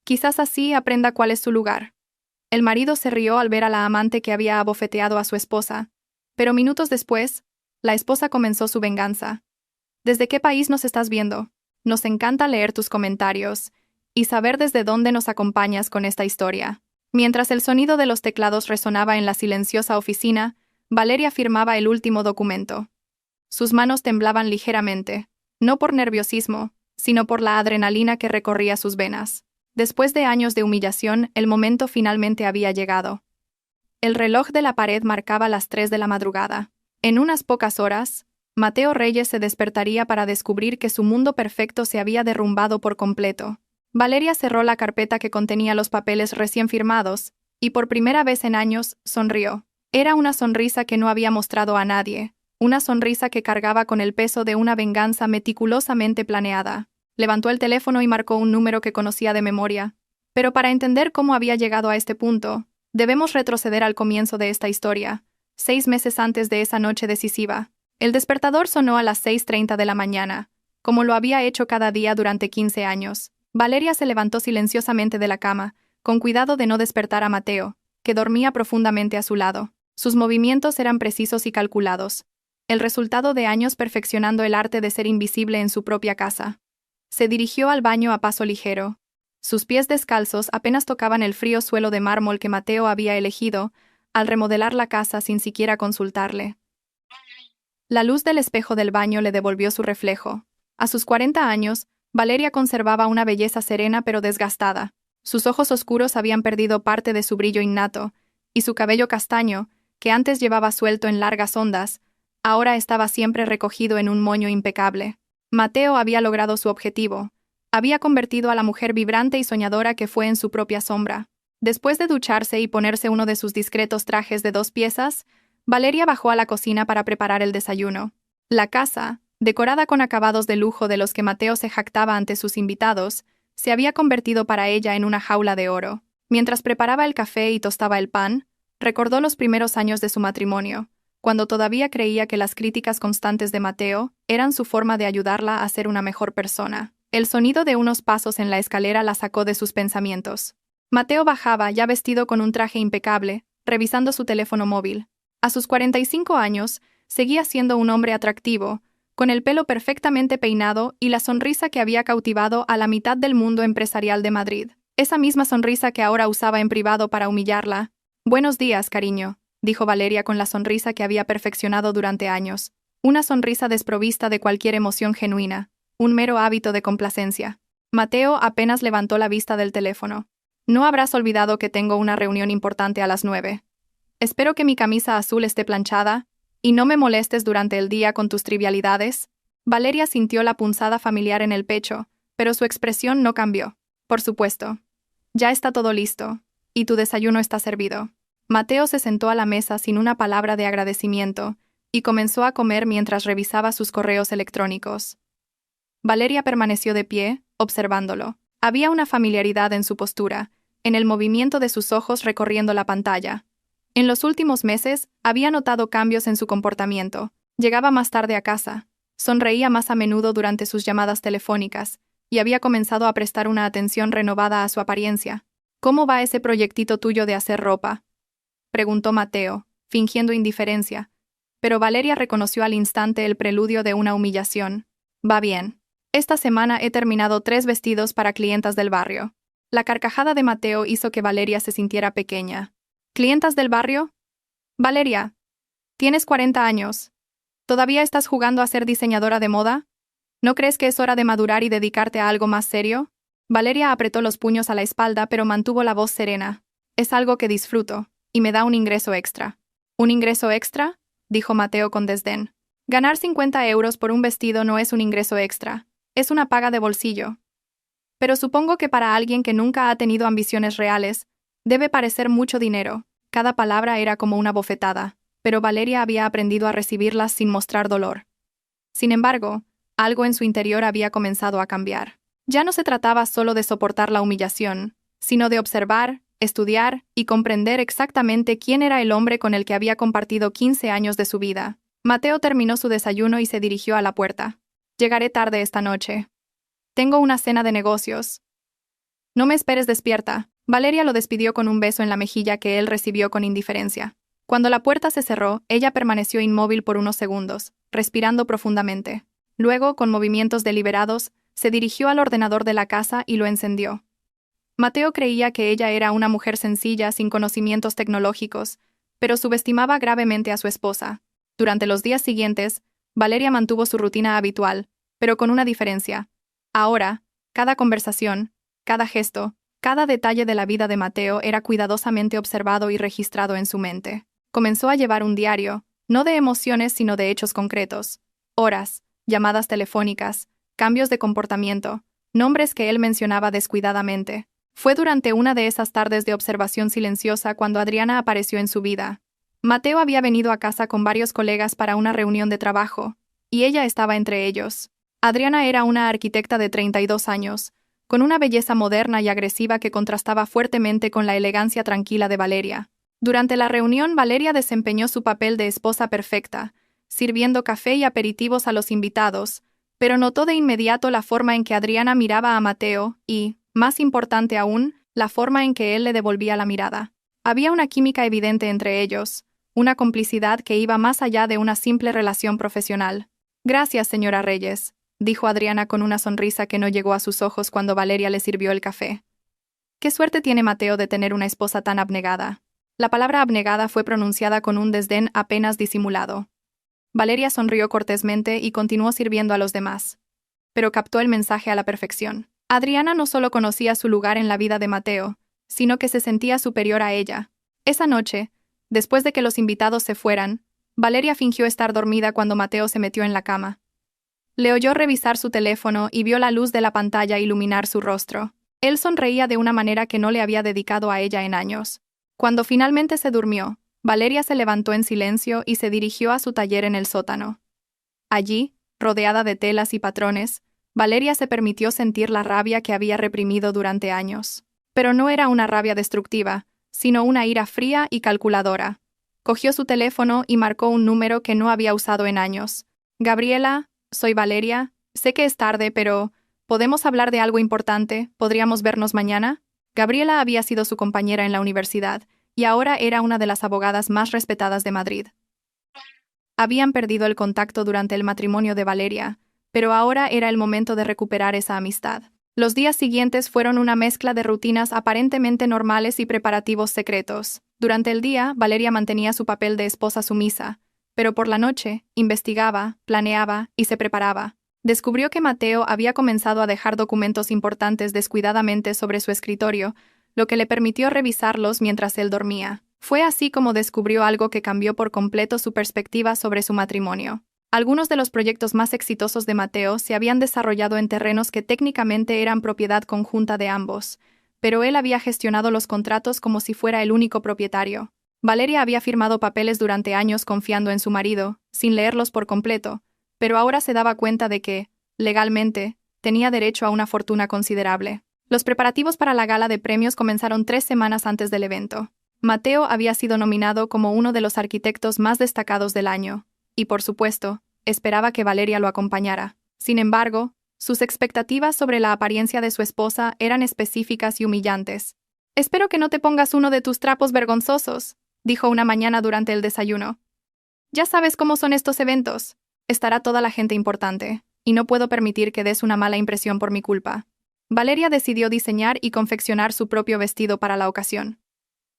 Quizás así aprenda cuál es su lugar. El marido se rió al ver a la amante que había abofeteado a su esposa, pero minutos después, la esposa comenzó su venganza. ¿Desde qué país nos estás viendo? Nos encanta leer tus comentarios y saber desde dónde nos acompañas con esta historia. Mientras el sonido de los teclados resonaba en la silenciosa oficina, Valeria firmaba el último documento. Sus manos temblaban ligeramente, no por nerviosismo, sino por la adrenalina que recorría sus venas. Después de años de humillación, el momento finalmente había llegado. El reloj de la pared marcaba las 3 de la madrugada. En unas pocas horas, Mateo Reyes se despertaría para descubrir que su mundo perfecto se había derrumbado por completo. Valeria cerró la carpeta que contenía los papeles recién firmados, y por primera vez en años, sonrió. Era una sonrisa que no había mostrado a nadie, una sonrisa que cargaba con el peso de una venganza meticulosamente planeada. Levantó el teléfono y marcó un número que conocía de memoria. Pero para entender cómo había llegado a este punto, debemos retroceder al comienzo de esta historia, 6 meses antes de esa noche decisiva. El despertador sonó a las 6:30 de la mañana, como lo había hecho cada día durante 15 años. Valeria se levantó silenciosamente de la cama, con cuidado de no despertar a Mateo, que dormía profundamente a su lado. Sus movimientos eran precisos y calculados, el resultado de años perfeccionando el arte de ser invisible en su propia casa. Se dirigió al baño a paso ligero. Sus pies descalzos apenas tocaban el frío suelo de mármol que Mateo había elegido al remodelar la casa sin siquiera consultarle. La luz del espejo del baño le devolvió su reflejo. A sus 40 años, Valeria conservaba una belleza serena pero desgastada. Sus ojos oscuros habían perdido parte de su brillo innato, y su cabello castaño, que antes llevaba suelto en largas ondas, ahora estaba siempre recogido en un moño impecable. Mateo había logrado su objetivo. Había convertido a la mujer vibrante y soñadora que fue en su propia sombra. Después de ducharse y ponerse uno de sus discretos trajes de 2 piezas, Valeria bajó a la cocina para preparar el desayuno. La casa, decorada con acabados de lujo de los que Mateo se jactaba ante sus invitados, se había convertido para ella en una jaula de oro. Mientras preparaba el café y tostaba el pan, recordó los primeros años de su matrimonio, cuando todavía creía que las críticas constantes de Mateo eran su forma de ayudarla a ser una mejor persona. El sonido de unos pasos en la escalera la sacó de sus pensamientos. Mateo bajaba, ya vestido con un traje impecable, revisando su teléfono móvil. A sus 45 años, seguía siendo un hombre atractivo, con el pelo perfectamente peinado y la sonrisa que había cautivado a la mitad del mundo empresarial de Madrid. Esa misma sonrisa que ahora usaba en privado para humillarla. «Buenos días, cariño», dijo Valeria con la sonrisa que había perfeccionado durante años. Una sonrisa desprovista de cualquier emoción genuina, un mero hábito de complacencia. Mateo apenas levantó la vista del teléfono. «No habrás olvidado que tengo una reunión importante a las 9. Espero que mi camisa azul esté planchada, y no me molestes durante el día con tus trivialidades». Valeria sintió la punzada familiar en el pecho, pero su expresión no cambió. «Por supuesto. Ya está todo listo, y tu desayuno está servido». Mateo se sentó a la mesa sin una palabra de agradecimiento y comenzó a comer mientras revisaba sus correos electrónicos. Valeria permaneció de pie, observándolo. Había una familiaridad en su postura, en el movimiento de sus ojos recorriendo la pantalla. En los últimos meses, había notado cambios en su comportamiento. Llegaba más tarde a casa, sonreía más a menudo durante sus llamadas telefónicas, y había comenzado a prestar una atención renovada a su apariencia. «¿Cómo va ese proyectito tuyo de hacer ropa?», preguntó Mateo, fingiendo indiferencia, pero Valeria reconoció al instante el preludio de una humillación. «Va bien. Esta semana he terminado 3 vestidos para clientas del barrio». La carcajada de Mateo hizo que Valeria se sintiera pequeña. «¿Clientas del barrio? Valeria, tienes 40 años. ¿Todavía estás jugando a ser diseñadora de moda? ¿No crees que es hora de madurar y dedicarte a algo más serio?» Valeria apretó los puños a la espalda pero mantuvo la voz serena. «Es algo que disfruto, y me da un ingreso extra». «¿Un ingreso extra?», dijo Mateo con desdén. «Ganar 50 euros por un vestido no es un ingreso extra, es una paga de bolsillo. Pero supongo que para alguien que nunca ha tenido ambiciones reales, debe parecer mucho dinero». Cada palabra era como una bofetada, pero Valeria había aprendido a recibirlas sin mostrar dolor. Sin embargo, algo en su interior había comenzado a cambiar. Ya no se trataba solo de soportar la humillación, sino de observar, estudiar y comprender exactamente quién era el hombre con el que había compartido 15 años de su vida. Mateo terminó su desayuno y se dirigió a la puerta. «Llegaré tarde esta noche. Tengo una cena de negocios». No me esperes despierta. Valeria lo despidió con un beso en la mejilla que él recibió con indiferencia. Cuando la puerta se cerró, ella permaneció inmóvil por unos segundos, respirando profundamente. Luego, con movimientos deliberados, se dirigió al ordenador de la casa y lo encendió. Mateo creía que ella era una mujer sencilla, sin conocimientos tecnológicos, pero subestimaba gravemente a su esposa. Durante los días siguientes, Valeria mantuvo su rutina habitual, pero con una diferencia. Ahora, cada conversación, cada gesto, cada detalle de la vida de Mateo era cuidadosamente observado y registrado en su mente. Comenzó a llevar un diario, no de emociones sino de hechos concretos. Horas, llamadas telefónicas, cambios de comportamiento, nombres que él mencionaba descuidadamente. Fue durante una de esas tardes de observación silenciosa cuando Adriana apareció en su vida. Mateo había venido a casa con varios colegas para una reunión de trabajo, y ella estaba entre ellos. Adriana era una arquitecta de 32 años, con una belleza moderna y agresiva que contrastaba fuertemente con la elegancia tranquila de Valeria. Durante la reunión, Valeria desempeñó su papel de esposa perfecta, sirviendo café y aperitivos a los invitados, pero notó de inmediato la forma en que Adriana miraba a Mateo y, más importante aún, la forma en que él le devolvía la mirada. Había una química evidente entre ellos, una complicidad que iba más allá de una simple relación profesional. «Gracias, señora Reyes», dijo Adriana con una sonrisa que no llegó a sus ojos cuando Valeria le sirvió el café. «Qué suerte tiene Mateo de tener una esposa tan abnegada». La palabra abnegada fue pronunciada con un desdén apenas disimulado. Valeria sonrió cortésmente y continuó sirviendo a los demás. Pero captó el mensaje a la perfección. Adriana no solo conocía su lugar en la vida de Mateo, sino que se sentía superior a ella. Esa noche, después de que los invitados se fueran, Valeria fingió estar dormida cuando Mateo se metió en la cama. Le oyó revisar su teléfono y vio la luz de la pantalla iluminar su rostro. Él sonreía de una manera que no le había dedicado a ella en años. Cuando finalmente se durmió, Valeria se levantó en silencio y se dirigió a su taller en el sótano. Allí, rodeada de telas y patrones, Valeria se permitió sentir la rabia que había reprimido durante años. Pero no era una rabia destructiva, sino una ira fría y calculadora. Cogió su teléfono y marcó un número que no había usado en años. «Gabriela, soy Valeria. Sé que es tarde, pero ¿podemos hablar de algo importante? ¿Podríamos vernos mañana?» Gabriela había sido su compañera en la universidad, y ahora era una de las abogadas más respetadas de Madrid. Habían perdido el contacto durante el matrimonio de Valeria, pero ahora era el momento de recuperar esa amistad. Los días siguientes fueron una mezcla de rutinas aparentemente normales y preparativos secretos. Durante el día, Valeria mantenía su papel de esposa sumisa, pero por la noche, investigaba, planeaba y se preparaba. Descubrió que Mateo había comenzado a dejar documentos importantes descuidadamente sobre su escritorio, lo que le permitió revisarlos mientras él dormía. Fue así como descubrió algo que cambió por completo su perspectiva sobre su matrimonio. Algunos de los proyectos más exitosos de Mateo se habían desarrollado en terrenos que técnicamente eran propiedad conjunta de ambos, pero él había gestionado los contratos como si fuera el único propietario. Valeria había firmado papeles durante años confiando en su marido, sin leerlos por completo, pero ahora se daba cuenta de que, legalmente, tenía derecho a una fortuna considerable. Los preparativos para la gala de premios comenzaron 3 semanas antes del evento. Mateo había sido nominado como uno de los arquitectos más destacados del año, y por supuesto, esperaba que Valeria lo acompañara. Sin embargo, sus expectativas sobre la apariencia de su esposa eran específicas y humillantes. «Espero que no te pongas uno de tus trapos vergonzosos», dijo una mañana durante el desayuno. «Ya sabes cómo son estos eventos. Estará toda la gente importante, y no puedo permitir que des una mala impresión por mi culpa». Valeria decidió diseñar y confeccionar su propio vestido para la ocasión.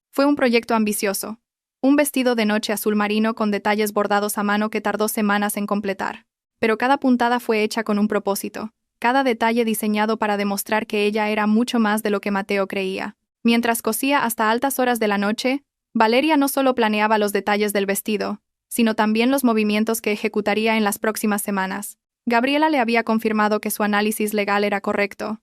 Fue un proyecto ambicioso. Un vestido de noche azul marino con detalles bordados a mano que tardó semanas en completar. Pero cada puntada fue hecha con un propósito, cada detalle diseñado para demostrar que ella era mucho más de lo que Mateo creía. Mientras cosía hasta altas horas de la noche, Valeria no solo planeaba los detalles del vestido, sino también los movimientos que ejecutaría en las próximas semanas. Gabriela le había confirmado que su análisis legal era correcto.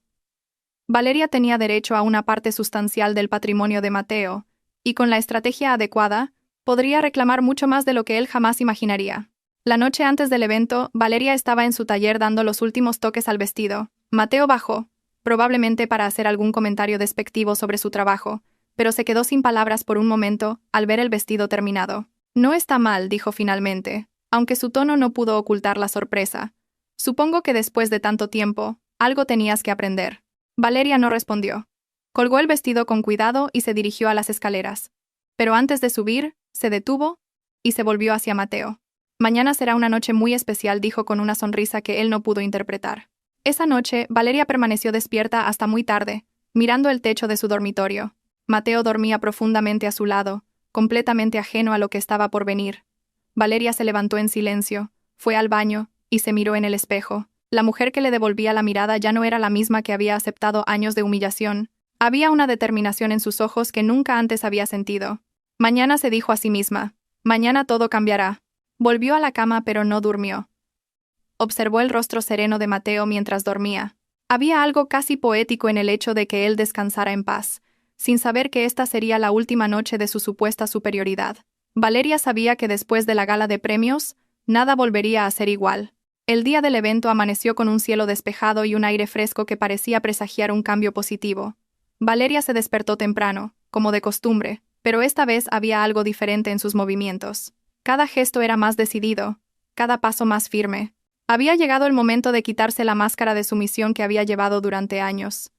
Valeria tenía derecho a una parte sustancial del patrimonio de Mateo, y con la estrategia adecuada, podría reclamar mucho más de lo que él jamás imaginaría. La noche antes del evento, Valeria estaba en su taller dando los últimos toques al vestido. Mateo bajó, probablemente para hacer algún comentario despectivo sobre su trabajo, pero se quedó sin palabras por un momento al ver el vestido terminado. «No está mal», dijo finalmente, aunque su tono no pudo ocultar la sorpresa. «Supongo que después de tanto tiempo, algo tenías que aprender». Valeria no respondió. Colgó el vestido con cuidado y se dirigió a las escaleras. Pero antes de subir, se detuvo y se volvió hacia Mateo. Mañana será una noche muy especial, dijo con una sonrisa que él no pudo interpretar. Esa noche, Valeria permaneció despierta hasta muy tarde, mirando el techo de su dormitorio. Mateo dormía profundamente a su lado, completamente ajeno a lo que estaba por venir. Valeria se levantó en silencio, fue al baño y se miró en el espejo. La mujer que le devolvía la mirada ya no era la misma que había aceptado años de humillación. Había una determinación en sus ojos que nunca antes había sentido. Mañana, se dijo a sí misma. Mañana todo cambiará. Volvió a la cama pero no durmió. Observó el rostro sereno de Mateo mientras dormía. Había algo casi poético en el hecho de que él descansara en paz, sin saber que esta sería la última noche de su supuesta superioridad. Valeria sabía que después de la gala de premios, nada volvería a ser igual. El día del evento amaneció con un cielo despejado y un aire fresco que parecía presagiar un cambio positivo. Valeria se despertó temprano, como de costumbre, pero esta vez había algo diferente en sus movimientos. Cada gesto era más decidido, cada paso más firme. Había llegado el momento de quitarse la máscara de sumisión que había llevado durante años.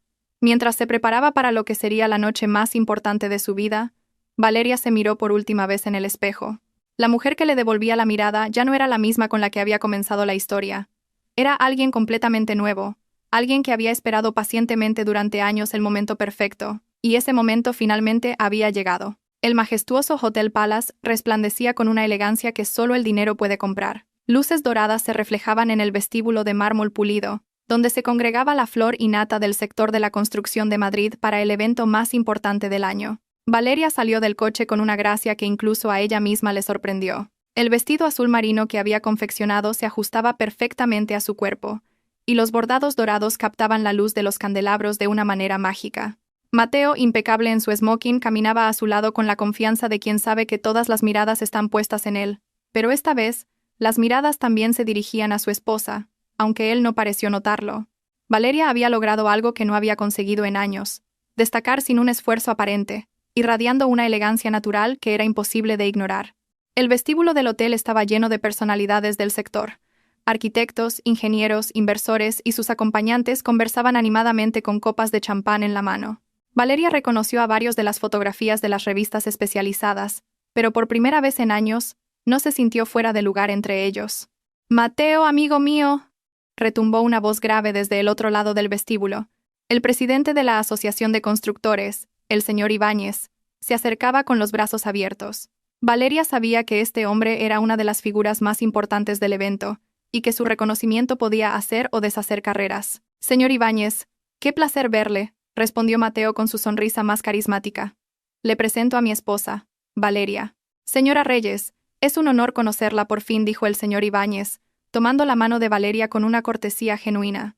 Mientras se preparaba para lo que sería la noche más importante de su vida, Valeria se miró por última vez en el espejo. La mujer que le devolvía la mirada ya no era la misma con la que había comenzado la historia. Era alguien completamente nuevo, alguien que había esperado pacientemente durante años el momento perfecto, y ese momento finalmente había llegado. El majestuoso Hotel Palace resplandecía con una elegancia que solo el dinero puede comprar. Luces doradas se reflejaban en el vestíbulo de mármol pulido, donde se congregaba la flor y nata del sector de la construcción de Madrid para el evento más importante del año. Valeria salió del coche con una gracia que incluso a ella misma le sorprendió. El vestido azul marino que había confeccionado se ajustaba perfectamente a su cuerpo, y los bordados dorados captaban la luz de los candelabros de una manera mágica. Mateo, impecable en su smoking, caminaba a su lado con la confianza de quien sabe que todas las miradas están puestas en él, pero esta vez, las miradas también se dirigían a su esposa, aunque él no pareció notarlo. Valeria había logrado algo que no había conseguido en años: destacar sin un esfuerzo aparente, irradiando una elegancia natural que era imposible de ignorar. El vestíbulo del hotel estaba lleno de personalidades del sector. Arquitectos, ingenieros, inversores y sus acompañantes conversaban animadamente con copas de champán en la mano. Valeria reconoció a varios de las fotografías de las revistas especializadas, pero por primera vez en años, no se sintió fuera de lugar entre ellos. «Mateo, amigo mío», retumbó una voz grave desde el otro lado del vestíbulo. El presidente de la Asociación de Constructores, el señor Ibáñez, se acercaba con los brazos abiertos. Valeria sabía que este hombre era una de las figuras más importantes del evento, y que su reconocimiento podía hacer o deshacer carreras. «Señor Ibáñez, qué placer verle», respondió Mateo con su sonrisa más carismática. «Le presento a mi esposa, Valeria». «Señora Reyes, es un honor conocerla por fin», dijo el señor Ibáñez, tomando la mano de Valeria con una cortesía genuina.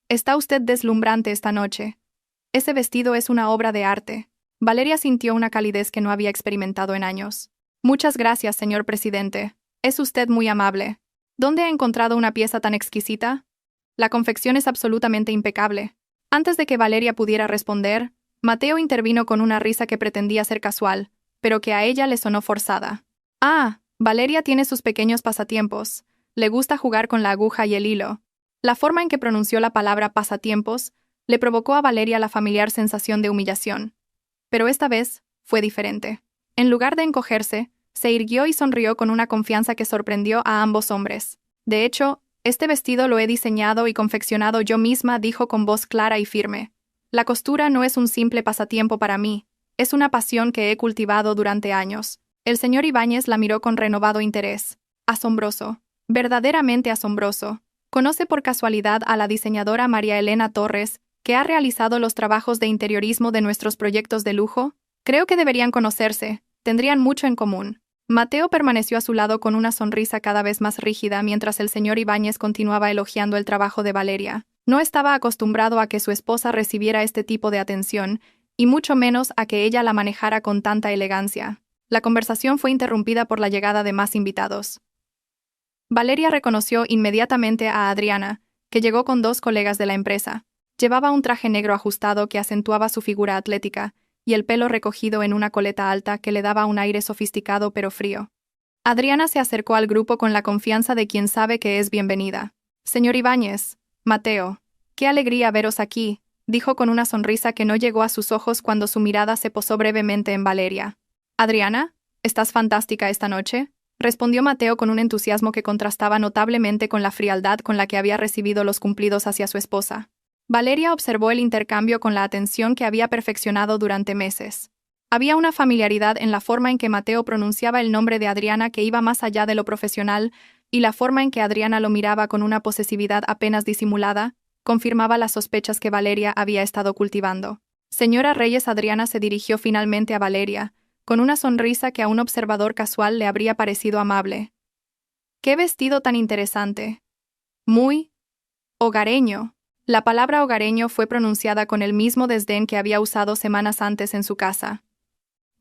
«Está usted deslumbrante esta noche. Ese vestido es una obra de arte». Valeria sintió una calidez que no había experimentado en años. «Muchas gracias, señor presidente. Es usted muy amable. ¿Dónde ha encontrado una pieza tan exquisita? La confección es absolutamente impecable». Antes de que Valeria pudiera responder, Mateo intervino con una risa que pretendía ser casual, pero que a ella le sonó forzada. «Ah, Valeria tiene sus pequeños pasatiempos. Le gusta jugar con la aguja y el hilo». La forma en que pronunció la palabra pasatiempos le provocó a Valeria la familiar sensación de humillación. Pero esta vez fue diferente. En lugar de encogerse, se irguió y sonrió con una confianza que sorprendió a ambos hombres. «De hecho, este vestido lo he diseñado y confeccionado yo misma», dijo con voz clara y firme. «La costura no es un simple pasatiempo para mí, es una pasión que he cultivado durante años». El señor Ibáñez la miró con renovado interés. «Asombroso, verdaderamente asombroso. ¿Conoce por casualidad a la diseñadora María Elena Torres, que ha realizado los trabajos de interiorismo de nuestros proyectos de lujo? Creo que deberían conocerse, tendrían mucho en común». Mateo permaneció a su lado con una sonrisa cada vez más rígida mientras el señor Ibáñez continuaba elogiando el trabajo de Valeria. No estaba acostumbrado a que su esposa recibiera este tipo de atención, y mucho menos a que ella la manejara con tanta elegancia. La conversación fue interrumpida por la llegada de más invitados. Valeria reconoció inmediatamente a Adriana, que llegó con dos colegas de la empresa. Llevaba un traje negro ajustado que acentuaba su figura atlética, y el pelo recogido en una coleta alta que le daba un aire sofisticado pero frío. Adriana se acercó al grupo con la confianza de quien sabe que es bienvenida. «Señor Ibáñez, Mateo, qué alegría veros aquí. dijo con una sonrisa que no llegó a sus ojos cuando su mirada se posó brevemente en Valeria. «Adriana, ¿estás fantástica esta noche?», respondió Mateo con un entusiasmo que contrastaba notablemente con la frialdad con la que había recibido los cumplidos hacia su esposa. Valeria observó el intercambio con la atención que había perfeccionado durante meses. Había una familiaridad en la forma en que Mateo pronunciaba el nombre de Adriana que iba más allá de lo profesional, y la forma en que Adriana lo miraba con una posesividad apenas disimulada confirmaba las sospechas que Valeria había estado cultivando. Señora Reyes. Adriana se dirigió finalmente a Valeria, con una sonrisa que a un observador casual le habría parecido amable. «¡Qué vestido tan interesante! Muy hogareño». La palabra hogareño fue pronunciada con el mismo desdén que había usado semanas antes en su casa.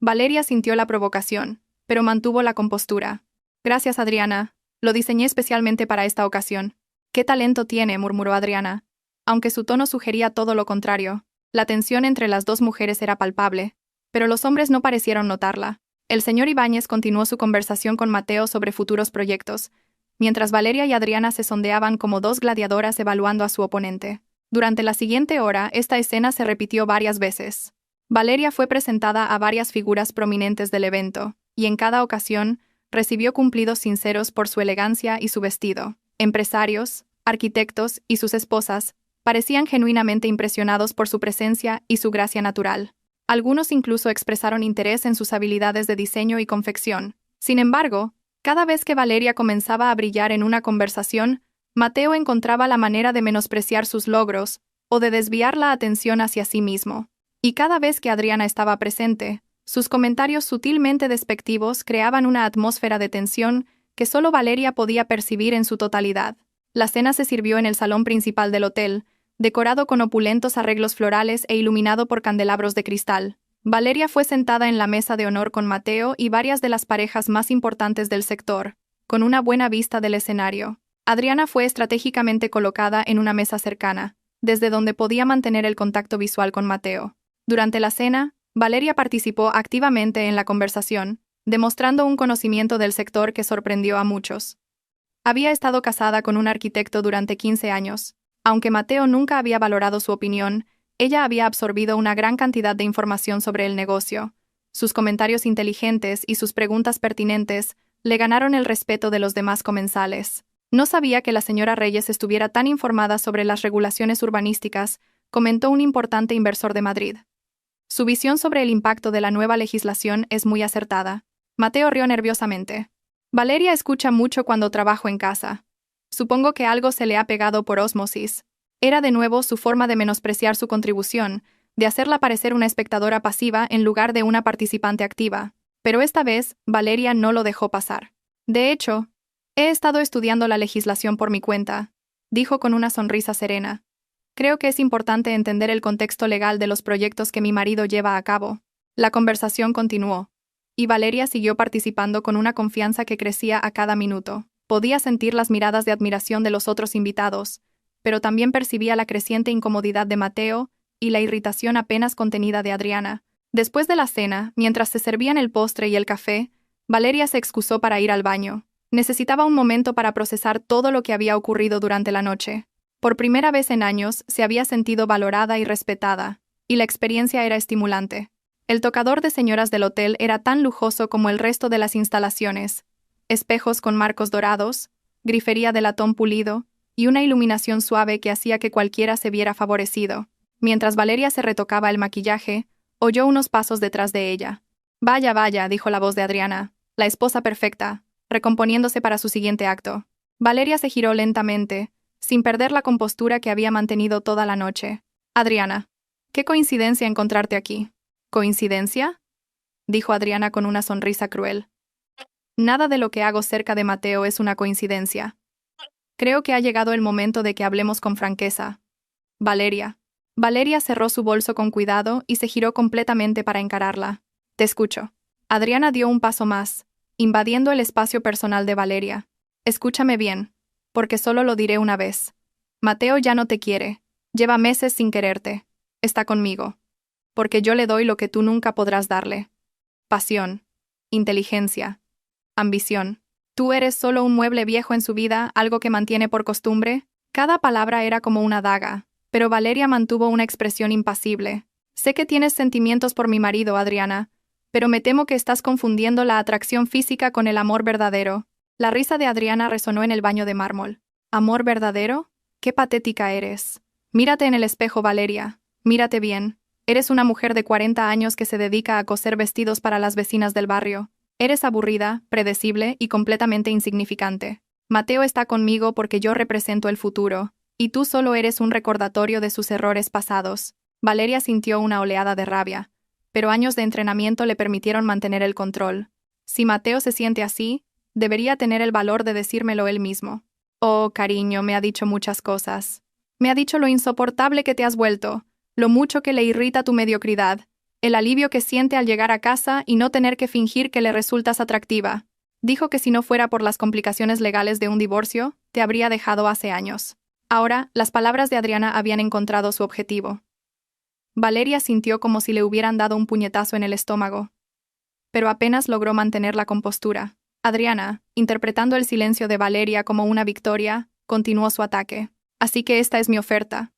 Valeria sintió la provocación, pero mantuvo la compostura. «Gracias, Adriana. Lo diseñé especialmente para esta ocasión». «¡Qué talento tiene!», murmuró Adriana. Aunque su tono sugería todo lo contrario, la tensión entre las dos mujeres era palpable, pero los hombres no parecieron notarla. El señor Ibáñez continuó su conversación con Mateo sobre futuros proyectos, mientras Valeria y Adriana se sondeaban como dos gladiadoras evaluando a su oponente. Durante la siguiente hora, esta escena se repitió varias veces. Valeria fue presentada a varias figuras prominentes del evento, y en cada ocasión, recibió cumplidos sinceros por su elegancia y su vestido. Empresarios, arquitectos y sus esposas parecían genuinamente impresionados por su presencia y su gracia natural. Algunos incluso expresaron interés en sus habilidades de diseño y confección. Sin embargo, cada vez que Valeria comenzaba a brillar en una conversación, Mateo encontraba la manera de menospreciar sus logros o de desviar la atención hacia sí mismo. Y cada vez que Adriana estaba presente, sus comentarios sutilmente despectivos creaban una atmósfera de tensión que solo Valeria podía percibir en su totalidad. La cena se sirvió en el salón principal del hotel, decorado con opulentos arreglos florales e iluminado por candelabros de cristal. Valeria fue sentada en la mesa de honor con Mateo y varias de las parejas más importantes del sector, con una buena vista del escenario. Adriana fue estratégicamente colocada en una mesa cercana, desde donde podía mantener el contacto visual con Mateo. Durante la cena, Valeria participó activamente en la conversación, demostrando un conocimiento del sector que sorprendió a muchos. Había estado casada con un arquitecto durante 15 años. Aunque Mateo nunca había valorado su opinión, ella había absorbido una gran cantidad de información sobre el negocio. Sus comentarios inteligentes y sus preguntas pertinentes le ganaron el respeto de los demás comensales. No sabía que la señora Reyes estuviera tan informada sobre las regulaciones urbanísticas, comentó un importante inversor de Madrid. Su visión sobre el impacto de la nueva legislación es muy acertada. Mateo rió nerviosamente. Valeria escucha mucho cuando trabajo en casa. Supongo que algo se le ha pegado por ósmosis. Era de nuevo su forma de menospreciar su contribución, de hacerla parecer una espectadora pasiva en lugar de una participante activa. Pero esta vez, Valeria no lo dejó pasar. «De hecho, he estado estudiando la legislación por mi cuenta», dijo con una sonrisa serena. «Creo que es importante entender el contexto legal de los proyectos que mi marido lleva a cabo». La conversación continuó, y Valeria siguió participando con una confianza que crecía a cada minuto. Podía sentir las miradas de admiración de los otros invitados, pero también percibía la creciente incomodidad de Mateo y la irritación apenas contenida de Adriana. Después de la cena, mientras se servían el postre y el café, Valeria se excusó para ir al baño. Necesitaba un momento para procesar todo lo que había ocurrido durante la noche. Por primera vez en años se había sentido valorada y respetada, y la experiencia era estimulante. El tocador de señoras del hotel era tan lujoso como el resto de las instalaciones. Espejos con marcos dorados, grifería de latón pulido y una iluminación suave que hacía que cualquiera se viera favorecido. Mientras Valeria se retocaba el maquillaje, oyó unos pasos detrás de ella. «Vaya, vaya», dijo la voz de Adriana, la esposa perfecta, recomponiéndose para su siguiente acto. Valeria se giró lentamente, sin perder la compostura que había mantenido toda la noche. «Adriana, qué coincidencia encontrarte aquí». «¿Coincidencia?», dijo Adriana con una sonrisa cruel. «Nada de lo que hago cerca de Mateo es una coincidencia. Creo que ha llegado el momento de que hablemos con franqueza. Valeria». Valeria cerró su bolso con cuidado y se giró completamente para encararla. «Te escucho». Adriana dio un paso más, invadiendo el espacio personal de Valeria. «Escúchame bien, porque solo lo diré una vez. Mateo ya no te quiere. Lleva meses sin quererte. Está conmigo. Porque yo le doy lo que tú nunca podrás darle. Pasión, inteligencia, ambición. Tú eres solo un mueble viejo en su vida, algo que mantiene por costumbre». Cada palabra era como una daga, Pero Valeria mantuvo una expresión impasible. Sé que tienes sentimientos por mi marido, Adriana, pero me temo que estás confundiendo la atracción física con el amor verdadero. La risa de Adriana resonó en el baño de mármol. ¿Amor verdadero? ¡Qué patética eres! Mírate en el espejo, Valeria. Mírate bien. Eres una mujer de 40 años que se dedica a coser vestidos para las vecinas del barrio. Eres aburrida, predecible y completamente insignificante. Mateo está conmigo porque yo represento el futuro, y tú solo eres un recordatorio de sus errores pasados. Valeria sintió una oleada de rabia, pero años de entrenamiento le permitieron mantener el control. Si Mateo se siente así, debería tener el valor de decírmelo él mismo. Oh, cariño, me ha dicho muchas cosas. Me ha dicho lo insoportable que te has vuelto, lo mucho que le irrita tu mediocridad, el alivio que siente al llegar a casa y no tener que fingir que le resultas atractiva. Dijo que si no fuera por las complicaciones legales de un divorcio, te habría dejado hace años. Ahora, las palabras de Adriana habían encontrado su objetivo. Valeria sintió como si le hubieran dado un puñetazo en el estómago, pero apenas logró mantener la compostura. Adriana, interpretando el silencio de Valeria como una victoria, continuó su ataque. Así que esta es mi oferta.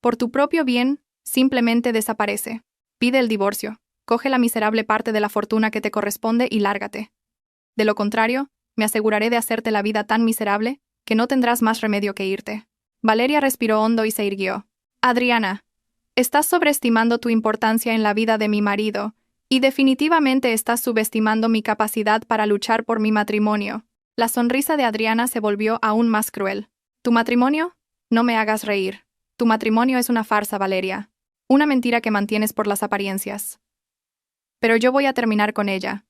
Por tu propio bien, simplemente desaparece. Pide el divorcio, coge la miserable parte de la fortuna que te corresponde y lárgate. De lo contrario, me aseguraré de hacerte la vida tan miserable que no tendrás más remedio que irte. Valeria respiró hondo y se irguió. Adriana, estás sobreestimando tu importancia en la vida de mi marido, y definitivamente estás subestimando mi capacidad para luchar por mi matrimonio. La sonrisa de Adriana se volvió aún más cruel. ¿Tu matrimonio? No me hagas reír. Tu matrimonio es una farsa, Valeria. Una mentira que mantienes por las apariencias. Pero yo voy a terminar con ella.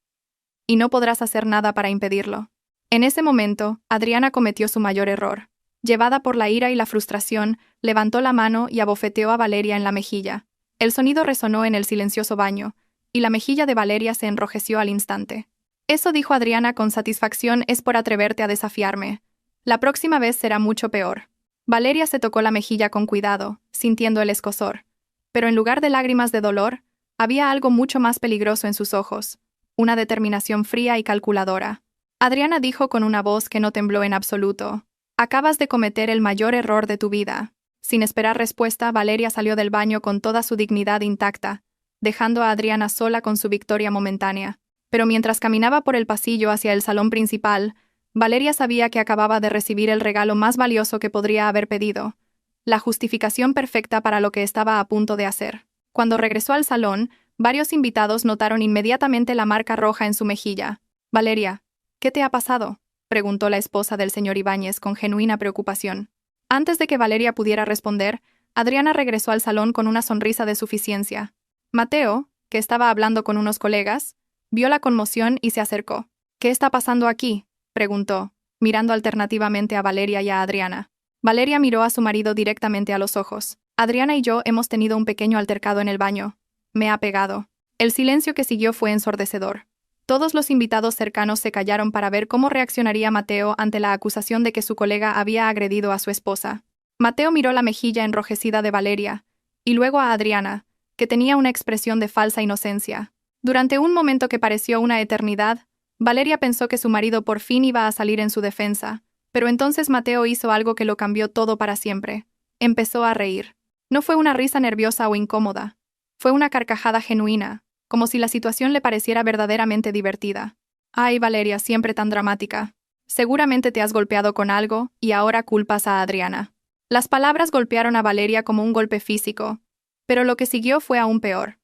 Y no podrás hacer nada para impedirlo. En ese momento, Adriana cometió su mayor error. Llevada por la ira y la frustración, levantó la mano y abofeteó a Valeria en la mejilla. El sonido resonó en el silencioso baño, y la mejilla de Valeria se enrojeció al instante. Eso, dijo Adriana con satisfacción, es por atreverte a desafiarme. La próxima vez será mucho peor. Valeria se tocó la mejilla con cuidado, sintiendo el escozor. Pero en lugar de lágrimas de dolor, había algo mucho más peligroso en sus ojos, una determinación fría y calculadora. Adriana dijo con una voz que no tembló en absoluto: acabas de cometer el mayor error de tu vida. Sin esperar respuesta, Valeria salió del baño con toda su dignidad intacta, dejando a Adriana sola con su victoria momentánea. Pero mientras caminaba por el pasillo hacia el salón principal, Valeria sabía que acababa de recibir el regalo más valioso que podría haber pedido, la justificación perfecta para lo que estaba a punto de hacer. Cuando regresó al salón, varios invitados notaron inmediatamente la marca roja en su mejilla. Valeria, ¿qué te ha pasado?, preguntó la esposa del señor Ibáñez con genuina preocupación. Antes de que Valeria pudiera responder, Adriana regresó al salón con una sonrisa de suficiencia. Mateo, que estaba hablando con unos colegas, vio la conmoción y se acercó. ¿Qué está pasando aquí?, preguntó, mirando alternativamente a Valeria y a Adriana. Valeria miró a su marido directamente a los ojos. Adriana y yo hemos tenido un pequeño altercado en el baño. Me ha pegado. El silencio que siguió fue ensordecedor. Todos los invitados cercanos se callaron para ver cómo reaccionaría Mateo ante la acusación de que su colega había agredido a su esposa. Mateo miró la mejilla enrojecida de Valeria, y luego a Adriana, que tenía una expresión de falsa inocencia. Durante un momento que pareció una eternidad, Valeria pensó que su marido por fin iba a salir en su defensa, pero entonces Mateo hizo algo que lo cambió todo para siempre. Empezó a reír. No fue una risa nerviosa o incómoda. Fue una carcajada genuina, como si la situación le pareciera verdaderamente divertida. Ay, Valeria, siempre tan dramática. Seguramente te has golpeado con algo, y ahora culpas a Adriana. Las palabras golpearon a Valeria como un golpe físico, pero lo que siguió fue aún peor.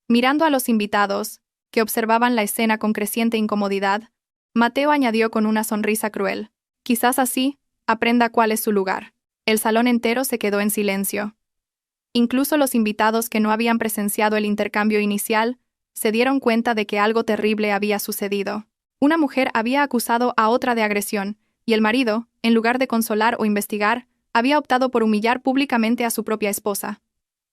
Mirando a los invitados, que observaban la escena con creciente incomodidad, Mateo añadió con una sonrisa cruel: quizás así, aprenda cuál es su lugar. El salón entero se quedó en silencio. Incluso los invitados que no habían presenciado el intercambio inicial se dieron cuenta de que algo terrible había sucedido. Una mujer había acusado a otra de agresión, y el marido, en lugar de consolar o investigar, había optado por humillar públicamente a su propia esposa.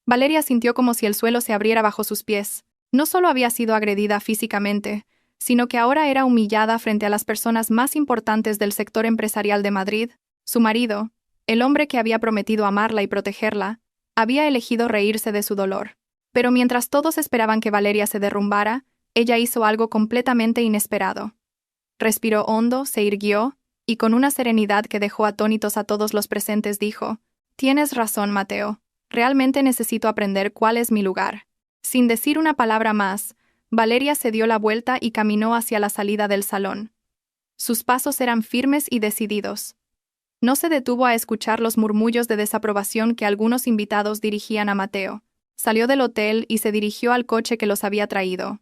Valeria sintió como si el suelo se abriera bajo sus pies. No solo había sido agredida físicamente, sino que ahora era humillada frente a las personas más importantes del sector empresarial de Madrid. Su marido, el hombre que había prometido amarla y protegerla, había elegido reírse de su dolor. Pero mientras todos esperaban que Valeria se derrumbara, ella hizo algo completamente inesperado. Respiró hondo, se irguió, y con una serenidad que dejó atónitos a todos los presentes dijo: «Tienes razón, Mateo. Realmente necesito aprender cuál es mi lugar. Sin decir una palabra más, Valeria se dio la vuelta y caminó hacia la salida del salón. Sus pasos eran firmes y decididos. No se detuvo a escuchar los murmullos de desaprobación que algunos invitados dirigían a Mateo. Salió del hotel y se dirigió al coche que los había traído.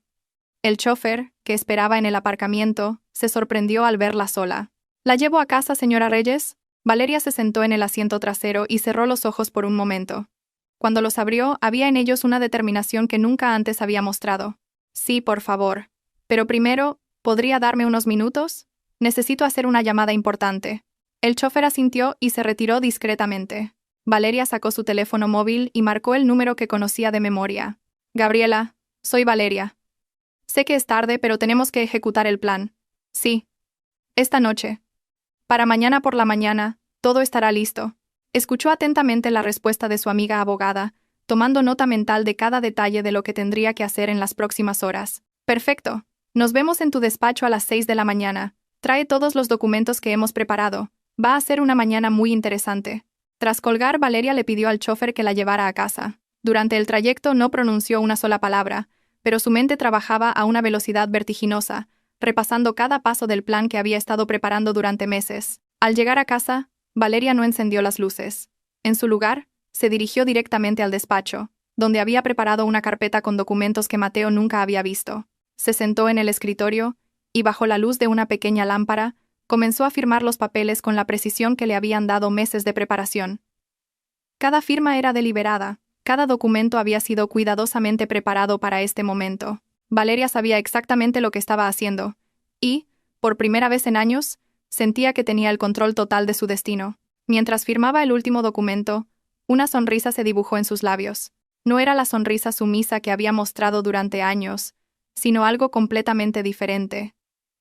El chófer, que esperaba en el aparcamiento, se sorprendió al verla sola. ¿La llevo a casa, señora Reyes? Valeria se sentó en el asiento trasero y cerró los ojos por un momento. Cuando los abrió, había en ellos una determinación que nunca antes había mostrado. Sí, por favor. Pero primero, ¿podría darme unos minutos? Necesito hacer una llamada importante. El chófer asintió y se retiró discretamente. Valeria sacó su teléfono móvil y marcó el número que conocía de memoria. Gabriela, soy Valeria. Sé que es tarde, pero tenemos que ejecutar el plan. Sí. Esta noche. Para mañana por la mañana, todo estará listo. Escuchó atentamente la respuesta de su amiga abogada, tomando nota mental de cada detalle de lo que tendría que hacer en las próximas horas. Perfecto. Nos vemos en tu despacho a las 6 de la mañana. Trae todos los documentos que hemos preparado. Va a ser una mañana muy interesante. Tras colgar, Valeria le pidió al chófer que la llevara a casa. Durante el trayecto no pronunció una sola palabra, pero su mente trabajaba a una velocidad vertiginosa, repasando cada paso del plan que había estado preparando durante meses. Al llegar a casa, Valeria no encendió las luces. En su lugar, se dirigió directamente al despacho, donde había preparado una carpeta con documentos que Mateo nunca había visto. Se sentó en el escritorio y, bajo la luz de una pequeña lámpara, comenzó a firmar los papeles con la precisión que le habían dado meses de preparación. Cada firma era deliberada, cada documento había sido cuidadosamente preparado para este momento. Valeria sabía exactamente lo que estaba haciendo, y, por primera vez en años, sentía que tenía el control total de su destino. Mientras firmaba el último documento, una sonrisa se dibujó en sus labios. No era la sonrisa sumisa que había mostrado durante años, sino algo completamente diferente.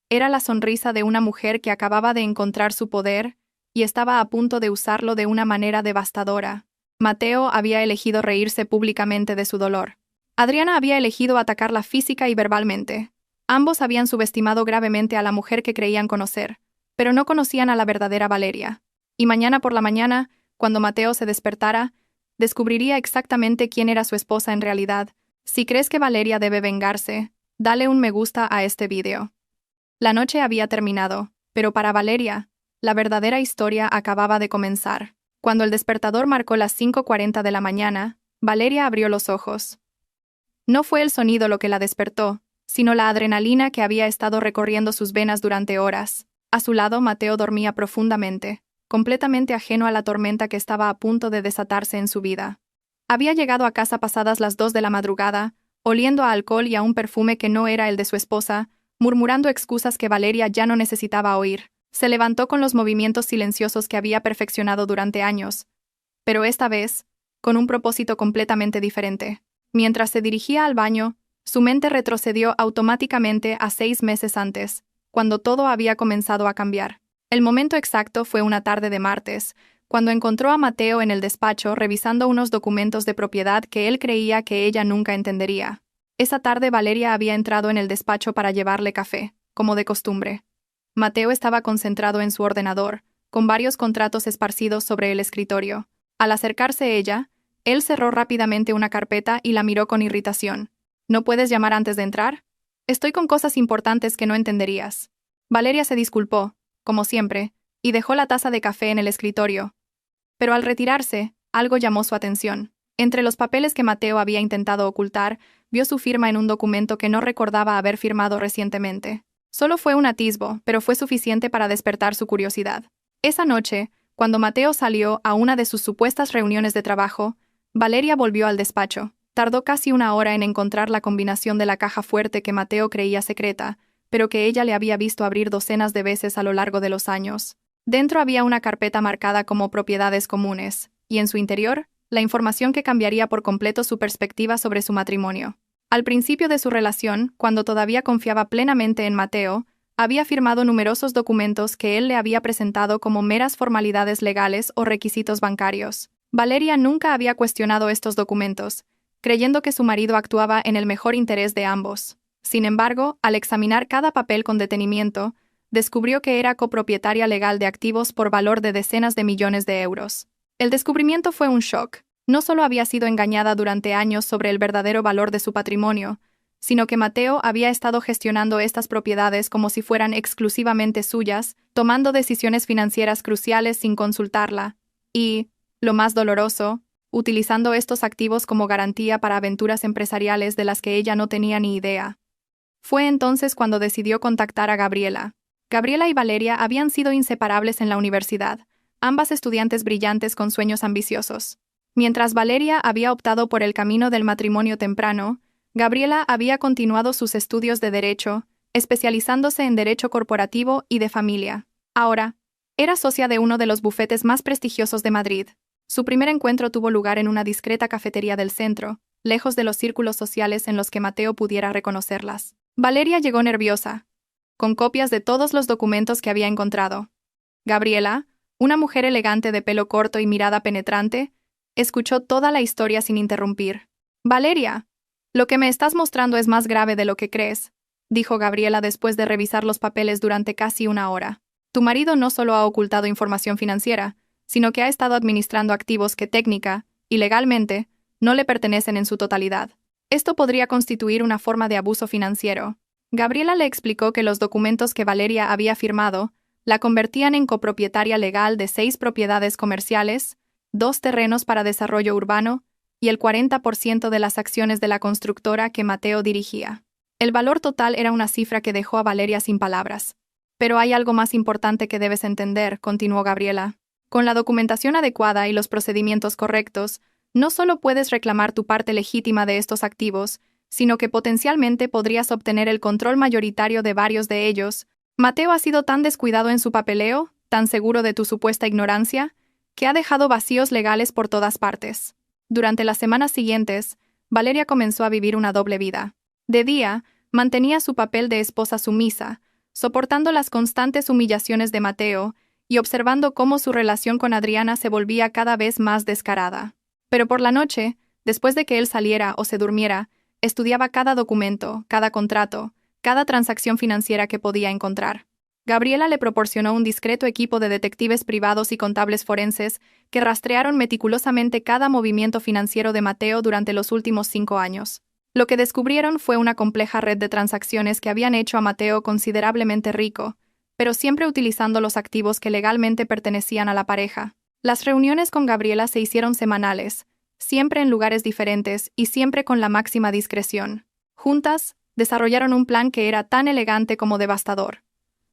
Era la sonrisa de una mujer que acababa de encontrar su poder y estaba a punto de usarlo de una manera devastadora. Mateo había elegido reírse públicamente de su dolor. Adriana había elegido atacarla física y verbalmente. Ambos habían subestimado gravemente a la mujer que creían conocer, pero no conocían a la verdadera Valeria. Y mañana por la mañana, cuando Mateo se despertara, descubriría exactamente quién era su esposa en realidad. Si crees que Valeria debe vengarse, dale un me gusta a este vídeo. La noche había terminado, pero para Valeria, la verdadera historia acababa de comenzar. Cuando el despertador marcó las 5:40 de la mañana, Valeria abrió los ojos. No fue el sonido lo que la despertó, sino la adrenalina que había estado recorriendo sus venas durante horas. A su lado, Mateo dormía profundamente, completamente ajeno a la tormenta que estaba a punto de desatarse en su vida. Había llegado a casa pasadas las 2 de la madrugada, oliendo a alcohol y a un perfume que no era el de su esposa, murmurando excusas que Valeria ya no necesitaba oír. Se levantó con los movimientos silenciosos que había perfeccionado durante años, pero esta vez, con un propósito completamente diferente. Mientras se dirigía al baño, su mente retrocedió automáticamente a 6 meses antes, cuando todo había comenzado a cambiar. El momento exacto fue una tarde de martes, cuando encontró a Mateo en el despacho revisando unos documentos de propiedad que él creía que ella nunca entendería. Esa tarde Valeria había entrado en el despacho para llevarle café, como de costumbre. Mateo estaba concentrado en su ordenador, con varios contratos esparcidos sobre el escritorio. Al acercarse ella, él cerró rápidamente una carpeta y la miró con irritación. ¿No puedes llamar antes de entrar? Estoy con cosas importantes que no entenderías. Valeria se disculpó, como siempre, y dejó la taza de café en el escritorio. Pero al retirarse, algo llamó su atención. Entre los papeles que Mateo había intentado ocultar, vio su firma en un documento que no recordaba haber firmado recientemente. Solo fue un atisbo, pero fue suficiente para despertar su curiosidad. Esa noche, cuando Mateo salió a una de sus supuestas reuniones de trabajo, Valeria volvió al despacho. Tardó casi una hora en encontrar la combinación de la caja fuerte que Mateo creía secreta, pero que ella le había visto abrir docenas de veces a lo largo de los años. Dentro había una carpeta marcada como propiedades comunes, y en su interior, la información que cambiaría por completo su perspectiva sobre su matrimonio. Al principio de su relación, cuando todavía confiaba plenamente en Mateo, había firmado numerosos documentos que él le había presentado como meras formalidades legales o requisitos bancarios. Valeria nunca había cuestionado estos documentos, creyendo que su marido actuaba en el mejor interés de ambos. Sin embargo, al examinar cada papel con detenimiento, descubrió que era copropietaria legal de activos por valor de decenas de millones de euros. El descubrimiento fue un shock. No solo había sido engañada durante años sobre el verdadero valor de su patrimonio, sino que Mateo había estado gestionando estas propiedades como si fueran exclusivamente suyas, tomando decisiones financieras cruciales sin consultarla, y, lo más doloroso, utilizando estos activos como garantía para aventuras empresariales de las que ella no tenía ni idea. Fue entonces cuando decidió contactar a Gabriela. Gabriela y Valeria habían sido inseparables en la universidad, ambas estudiantes brillantes con sueños ambiciosos. Mientras Valeria había optado por el camino del matrimonio temprano, Gabriela había continuado sus estudios de Derecho, especializándose en Derecho Corporativo y de Familia. Ahora, era socia de uno de los bufetes más prestigiosos de Madrid. Su primer encuentro tuvo lugar en una discreta cafetería del centro, lejos de los círculos sociales en los que Mateo pudiera reconocerlas. Valeria llegó nerviosa, con copias de todos los documentos que había encontrado. Gabriela, una mujer elegante de pelo corto y mirada penetrante, escuchó toda la historia sin interrumpir. «Valeria, lo que me estás mostrando es más grave de lo que crees», dijo Gabriela después de revisar los papeles durante casi una hora. «Tu marido no solo ha ocultado información financiera, sino que ha estado administrando activos que técnica y legalmente no le pertenecen en su totalidad. Esto podría constituir una forma de abuso financiero». Gabriela le explicó que los documentos que Valeria había firmado la convertían en copropietaria legal de 6 propiedades comerciales, 2 terrenos para desarrollo urbano y el 40% de las acciones de la constructora que Mateo dirigía. El valor total era una cifra que dejó a Valeria sin palabras. «Pero hay algo más importante que debes entender», continuó Gabriela. «Con la documentación adecuada y los procedimientos correctos, no solo puedes reclamar tu parte legítima de estos activos, sino que potencialmente podrías obtener el control mayoritario de varios de ellos. Mateo ha sido tan descuidado en su papeleo, tan seguro de tu supuesta ignorancia, que ha dejado vacíos legales por todas partes». Durante las semanas siguientes, Valeria comenzó a vivir una doble vida. De día, mantenía su papel de esposa sumisa, soportando las constantes humillaciones de Mateo y observando cómo su relación con Adriana se volvía cada vez más descarada. Pero por la noche, después de que él saliera o se durmiera, estudiaba cada documento, cada contrato, cada transacción financiera que podía encontrar. Gabriela le proporcionó un discreto equipo de detectives privados y contables forenses que rastrearon meticulosamente cada movimiento financiero de Mateo durante los últimos 5 años. Lo que descubrieron fue una compleja red de transacciones que habían hecho a Mateo considerablemente rico, pero siempre utilizando los activos que legalmente pertenecían a la pareja. Las reuniones con Gabriela se hicieron semanales, siempre en lugares diferentes y siempre con la máxima discreción. Juntas, desarrollaron un plan que era tan elegante como devastador.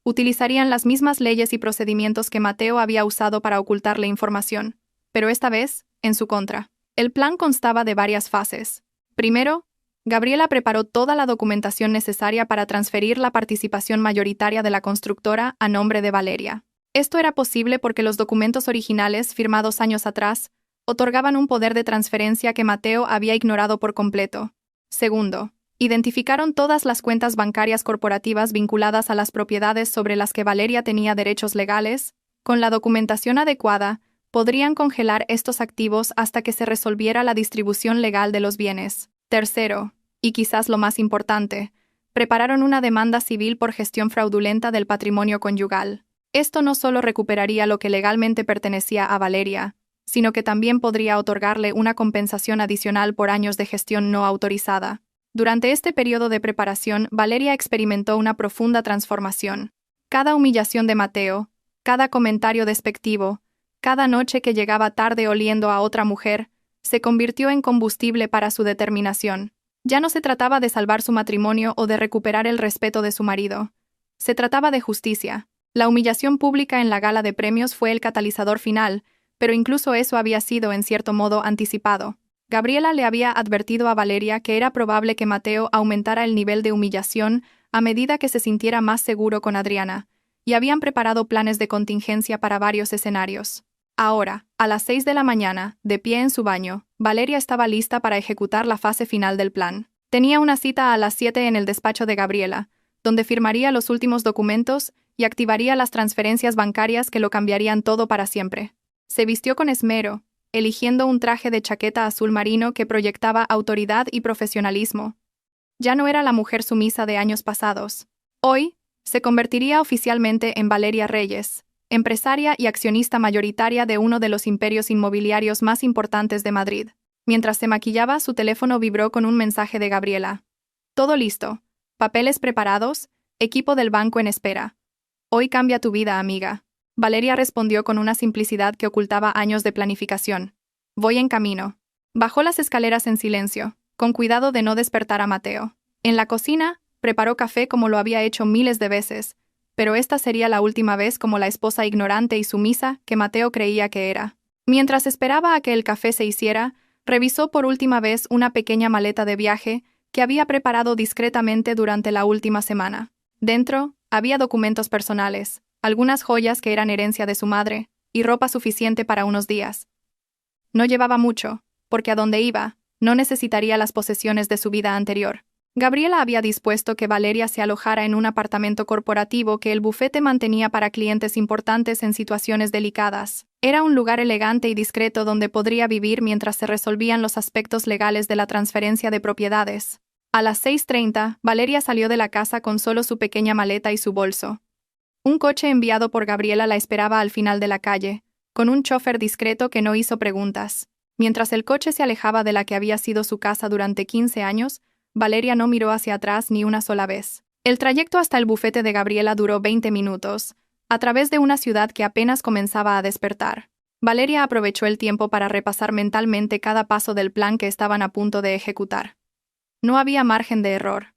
Utilizarían las mismas leyes y procedimientos que Mateo había usado para ocultar la información, pero esta vez, en su contra. El plan constaba de varias fases. Primero, Gabriela preparó toda la documentación necesaria para transferir la participación mayoritaria de la constructora a nombre de Valeria. Esto era posible porque los documentos originales, firmados años atrás, otorgaban un poder de transferencia que Mateo había ignorado por completo. Segundo, identificaron todas las cuentas bancarias corporativas vinculadas a las propiedades sobre las que Valeria tenía derechos legales. Con la documentación adecuada, podrían congelar estos activos hasta que se resolviera la distribución legal de los bienes. Tercero, y quizás lo más importante, prepararon una demanda civil por gestión fraudulenta del patrimonio conyugal. Esto no solo recuperaría lo que legalmente pertenecía a Valeria, sino que también podría otorgarle una compensación adicional por años de gestión no autorizada. Durante este periodo de preparación, Valeria experimentó una profunda transformación. Cada humillación de Mateo, cada comentario despectivo, cada noche que llegaba tarde oliendo a otra mujer, se convirtió en combustible para su determinación. Ya no se trataba de salvar su matrimonio o de recuperar el respeto de su marido. Se trataba de justicia. La humillación pública en la gala de premios fue el catalizador final, pero incluso eso había sido en cierto modo anticipado. Gabriela le había advertido a Valeria que era probable que Mateo aumentara el nivel de humillación a medida que se sintiera más seguro con Adriana, y habían preparado planes de contingencia para varios escenarios. Ahora, a las 6 de la mañana, de pie en su baño, Valeria estaba lista para ejecutar la fase final del plan. Tenía una cita a las 7 en el despacho de Gabriela, donde firmaría los últimos documentos y activaría las transferencias bancarias que lo cambiarían todo para siempre. Se vistió con esmero, eligiendo un traje de chaqueta azul marino que proyectaba autoridad y profesionalismo. Ya no era la mujer sumisa de años pasados. Hoy, se convertiría oficialmente en Valeria Reyes, empresaria y accionista mayoritaria de uno de los imperios inmobiliarios más importantes de Madrid. Mientras se maquillaba, su teléfono vibró con un mensaje de Gabriela. Todo listo. Papeles preparados, equipo del banco en espera. Hoy cambia tu vida, amiga. Valeria respondió con una simplicidad que ocultaba años de planificación. Voy en camino. Bajó las escaleras en silencio, con cuidado de no despertar a Mateo. En la cocina, preparó café como lo había hecho miles de veces, pero esta sería la última vez como la esposa ignorante y sumisa que Mateo creía que era. Mientras esperaba a que el café se hiciera, revisó por última vez una pequeña maleta de viaje que había preparado discretamente durante la última semana. Dentro, había documentos personales, algunas joyas que eran herencia de su madre, y ropa suficiente para unos días. No llevaba mucho, porque a donde iba, no necesitaría las posesiones de su vida anterior. Gabriela había dispuesto que Valeria se alojara en un apartamento corporativo que el bufete mantenía para clientes importantes en situaciones delicadas. Era un lugar elegante y discreto donde podría vivir mientras se resolvían los aspectos legales de la transferencia de propiedades. A las 6:30, Valeria salió de la casa con solo su pequeña maleta y su bolso. Un coche enviado por Gabriela la esperaba al final de la calle, con un chofer discreto que no hizo preguntas. Mientras el coche se alejaba de la que había sido su casa durante 15 años, Valeria no miró hacia atrás ni una sola vez. El trayecto hasta el bufete de Gabriela duró 20 minutos, a través de una ciudad que apenas comenzaba a despertar. Valeria aprovechó el tiempo para repasar mentalmente cada paso del plan que estaban a punto de ejecutar. No había margen de error.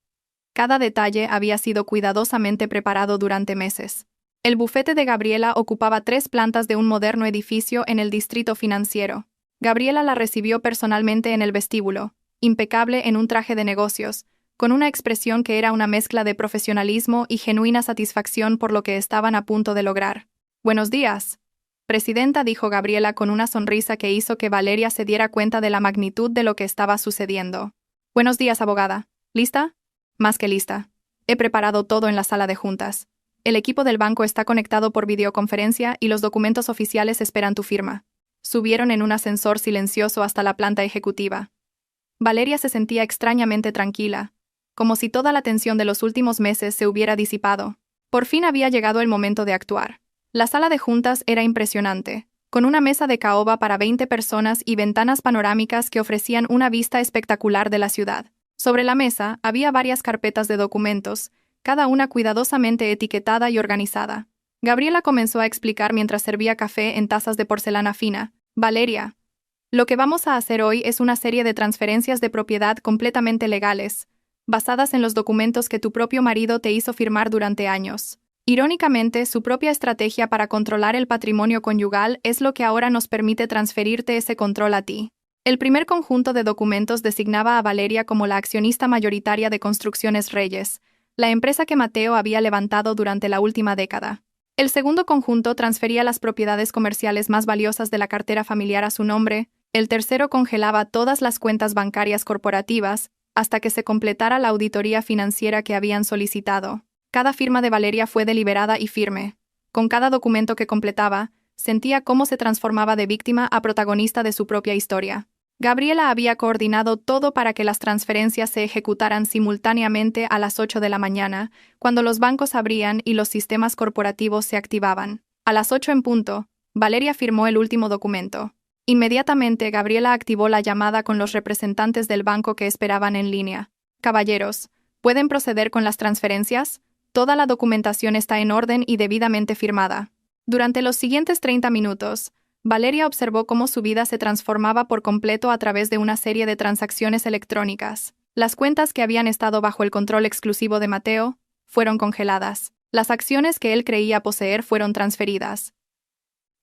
Cada detalle había sido cuidadosamente preparado durante meses. El bufete de Gabriela ocupaba 3 plantas de un moderno edificio en el distrito financiero. Gabriela la recibió personalmente en el vestíbulo, impecable en un traje de negocios, con una expresión que era una mezcla de profesionalismo y genuina satisfacción por lo que estaban a punto de lograr. «Buenos días, presidenta», dijo Gabriela con una sonrisa que hizo que Valeria se diera cuenta de la magnitud de lo que estaba sucediendo. «Buenos días, abogada. ¿Lista?» «Más que lista. He preparado todo en la sala de juntas. El equipo del banco está conectado por videoconferencia y los documentos oficiales esperan tu firma». Subieron en un ascensor silencioso hasta la planta ejecutiva. Valeria se sentía extrañamente tranquila, como si toda la tensión de los últimos meses se hubiera disipado. Por fin había llegado el momento de actuar. La sala de juntas era impresionante, con una mesa de caoba para 20 personas y ventanas panorámicas que ofrecían una vista espectacular de la ciudad. Sobre la mesa había varias carpetas de documentos, cada una cuidadosamente etiquetada y organizada. Gabriela comenzó a explicar mientras servía café en tazas de porcelana fina. «Valeria, lo que vamos a hacer hoy es una serie de transferencias de propiedad completamente legales, basadas en los documentos que tu propio marido te hizo firmar durante años. Irónicamente, su propia estrategia para controlar el patrimonio conyugal es lo que ahora nos permite transferirte ese control a ti». El primer conjunto de documentos designaba a Valeria como la accionista mayoritaria de Construcciones Reyes, la empresa que Mateo había levantado durante la última década. El segundo conjunto transfería las propiedades comerciales más valiosas de la cartera familiar a su nombre. El tercero congelaba todas las cuentas bancarias corporativas hasta que se completara la auditoría financiera que habían solicitado. Cada firma de Valeria fue deliberada y firme. Con cada documento que completaba, sentía cómo se transformaba de víctima a protagonista de su propia historia. Gabriela había coordinado todo para que las transferencias se ejecutaran simultáneamente a las 8 de la mañana, cuando los bancos abrían y los sistemas corporativos se activaban. A las 8 en punto, Valeria firmó el último documento. Inmediatamente, Gabriela activó la llamada con los representantes del banco que esperaban en línea. «Caballeros, ¿pueden proceder con las transferencias? Toda la documentación está en orden y debidamente firmada». Durante los siguientes 30 minutos, Valeria observó cómo su vida se transformaba por completo a través de una serie de transacciones electrónicas. Las cuentas que habían estado bajo el control exclusivo de Mateo fueron congeladas. Las acciones que él creía poseer fueron transferidas.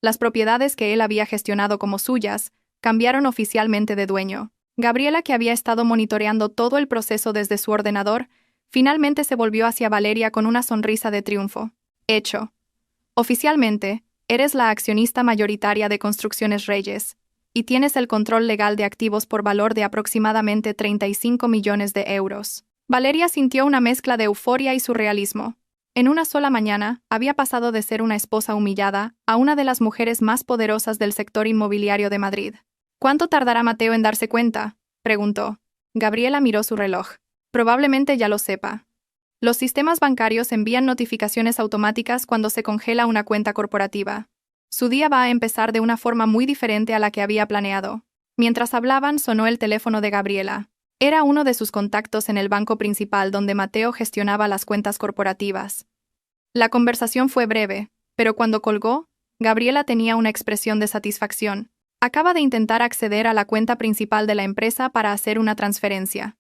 Las propiedades que él había gestionado como suyas cambiaron oficialmente de dueño. Gabriela, que había estado monitoreando todo el proceso desde su ordenador, finalmente se volvió hacia Valeria con una sonrisa de triunfo. «Hecho. Oficialmente, eres la accionista mayoritaria de Construcciones Reyes, y tienes el control legal de activos por valor de aproximadamente 35 millones de euros». Valeria sintió una mezcla de euforia y surrealismo. En una sola mañana, había pasado de ser una esposa humillada a una de las mujeres más poderosas del sector inmobiliario de Madrid. «¿Cuánto tardará Mateo en darse cuenta?», preguntó. Gabriela miró su reloj. «Probablemente ya lo sepa. Los sistemas bancarios envían notificaciones automáticas cuando se congela una cuenta corporativa. Su día va a empezar de una forma muy diferente a la que había planeado. Mientras hablaban, sonó el teléfono de Gabriela. Era uno de sus contactos en el banco principal donde Mateo gestionaba las cuentas corporativas. La conversación fue breve, pero cuando colgó, Gabriela tenía una expresión de satisfacción. Acaba de intentar acceder a la cuenta principal de la empresa para hacer una transferencia.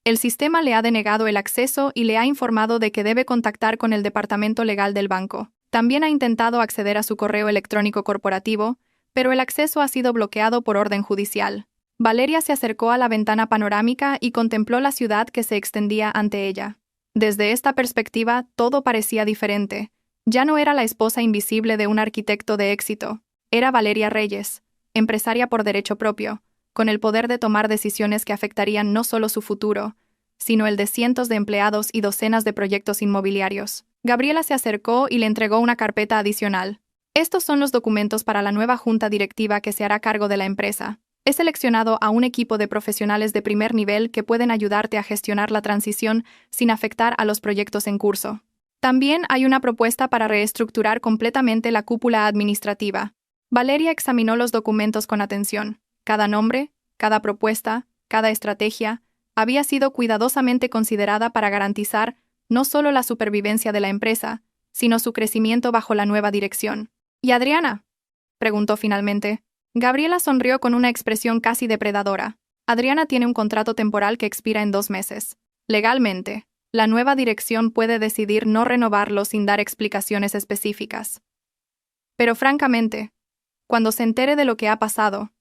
El sistema le ha denegado el acceso y le ha informado de que debe contactar con el departamento legal del banco. También ha intentado acceder a su correo electrónico corporativo, pero el acceso ha sido bloqueado por orden judicial. Valeria se acercó a la ventana panorámica y contempló la ciudad que se extendía ante ella. Desde esta perspectiva, todo parecía diferente. Ya no era la esposa invisible de un arquitecto de éxito. Era Valeria Reyes, empresaria por derecho propio, con el poder de tomar decisiones que afectarían no solo su futuro, sino el de cientos de empleados y docenas de proyectos inmobiliarios. Gabriela se acercó y le entregó una carpeta adicional. Estos son los documentos para la nueva junta directiva que se hará cargo de la empresa. He seleccionado a un equipo de profesionales de primer nivel que pueden ayudarte a gestionar la transición sin afectar a los proyectos en curso. También hay una propuesta para reestructurar completamente la cúpula administrativa. Valeria examinó los documentos con atención. Cada nombre, cada propuesta, cada estrategia había sido cuidadosamente considerada para garantizar no solo la supervivencia de la empresa, sino su crecimiento bajo la nueva dirección. ¿Y Adriana?, preguntó finalmente. Gabriela sonrió con una expresión casi depredadora. Adriana tiene un contrato temporal que expira en 2 meses. Legalmente, la nueva dirección puede decidir no renovarlo sin dar explicaciones específicas. Pero francamente, cuando se entere de lo que ha pasado,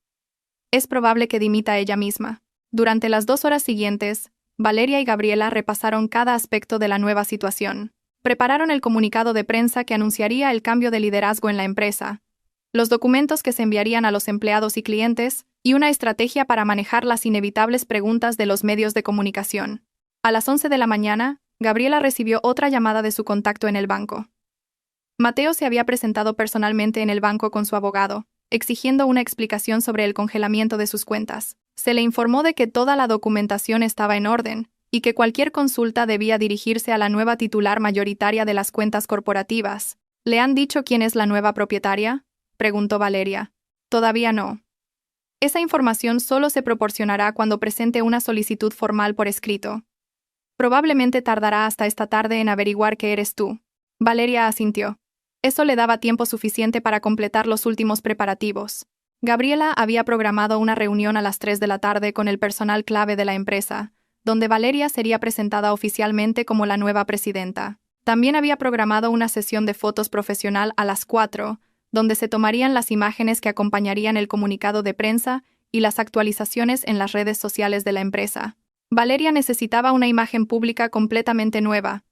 es probable que dimita ella misma. Durante las 2 horas siguientes, Valeria y Gabriela repasaron cada aspecto de la nueva situación. Prepararon el comunicado de prensa que anunciaría el cambio de liderazgo en la empresa, los documentos que se enviarían a los empleados y clientes, y una estrategia para manejar las inevitables preguntas de los medios de comunicación. A las 11 de la mañana, Gabriela recibió otra llamada de su contacto en el banco. Mateo se había presentado personalmente en el banco con su abogado, exigiendo una explicación sobre el congelamiento de sus cuentas. Se le informó de que toda la documentación estaba en orden, y que cualquier consulta debía dirigirse a la nueva titular mayoritaria de las cuentas corporativas. ¿Le han dicho quién es la nueva propietaria?, preguntó Valeria. Todavía no. Esa información solo se proporcionará cuando presente una solicitud formal por escrito. Probablemente tardará hasta esta tarde en averiguar que eres tú. Valeria asintió. Eso le daba tiempo suficiente para completar los últimos preparativos. Gabriela había programado una reunión a las 3 de la tarde con el personal clave de la empresa, donde Valeria sería presentada oficialmente como la nueva presidenta. También había programado una sesión de fotos profesional a las 4, donde se tomarían las imágenes que acompañarían el comunicado de prensa y las actualizaciones en las redes sociales de la empresa. Valeria necesitaba una imagen pública completamente nueva,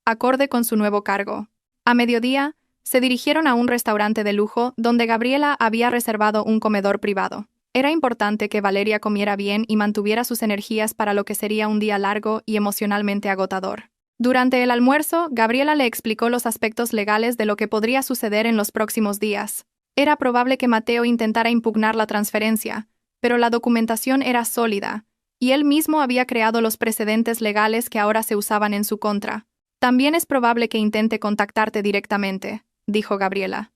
acorde con su nuevo cargo. A mediodía, se dirigieron a un restaurante de lujo donde Gabriela había reservado un comedor privado. Era importante que Valeria comiera bien y mantuviera sus energías para lo que sería un día largo y emocionalmente agotador. Durante el almuerzo, Gabriela le explicó los aspectos legales de lo que podría suceder en los próximos días. Era probable que Mateo intentara impugnar la transferencia, pero la documentación era sólida, y él mismo había creado los precedentes legales que ahora se usaban en su contra. También es probable que intente contactarte directamente, dijo Gabriela.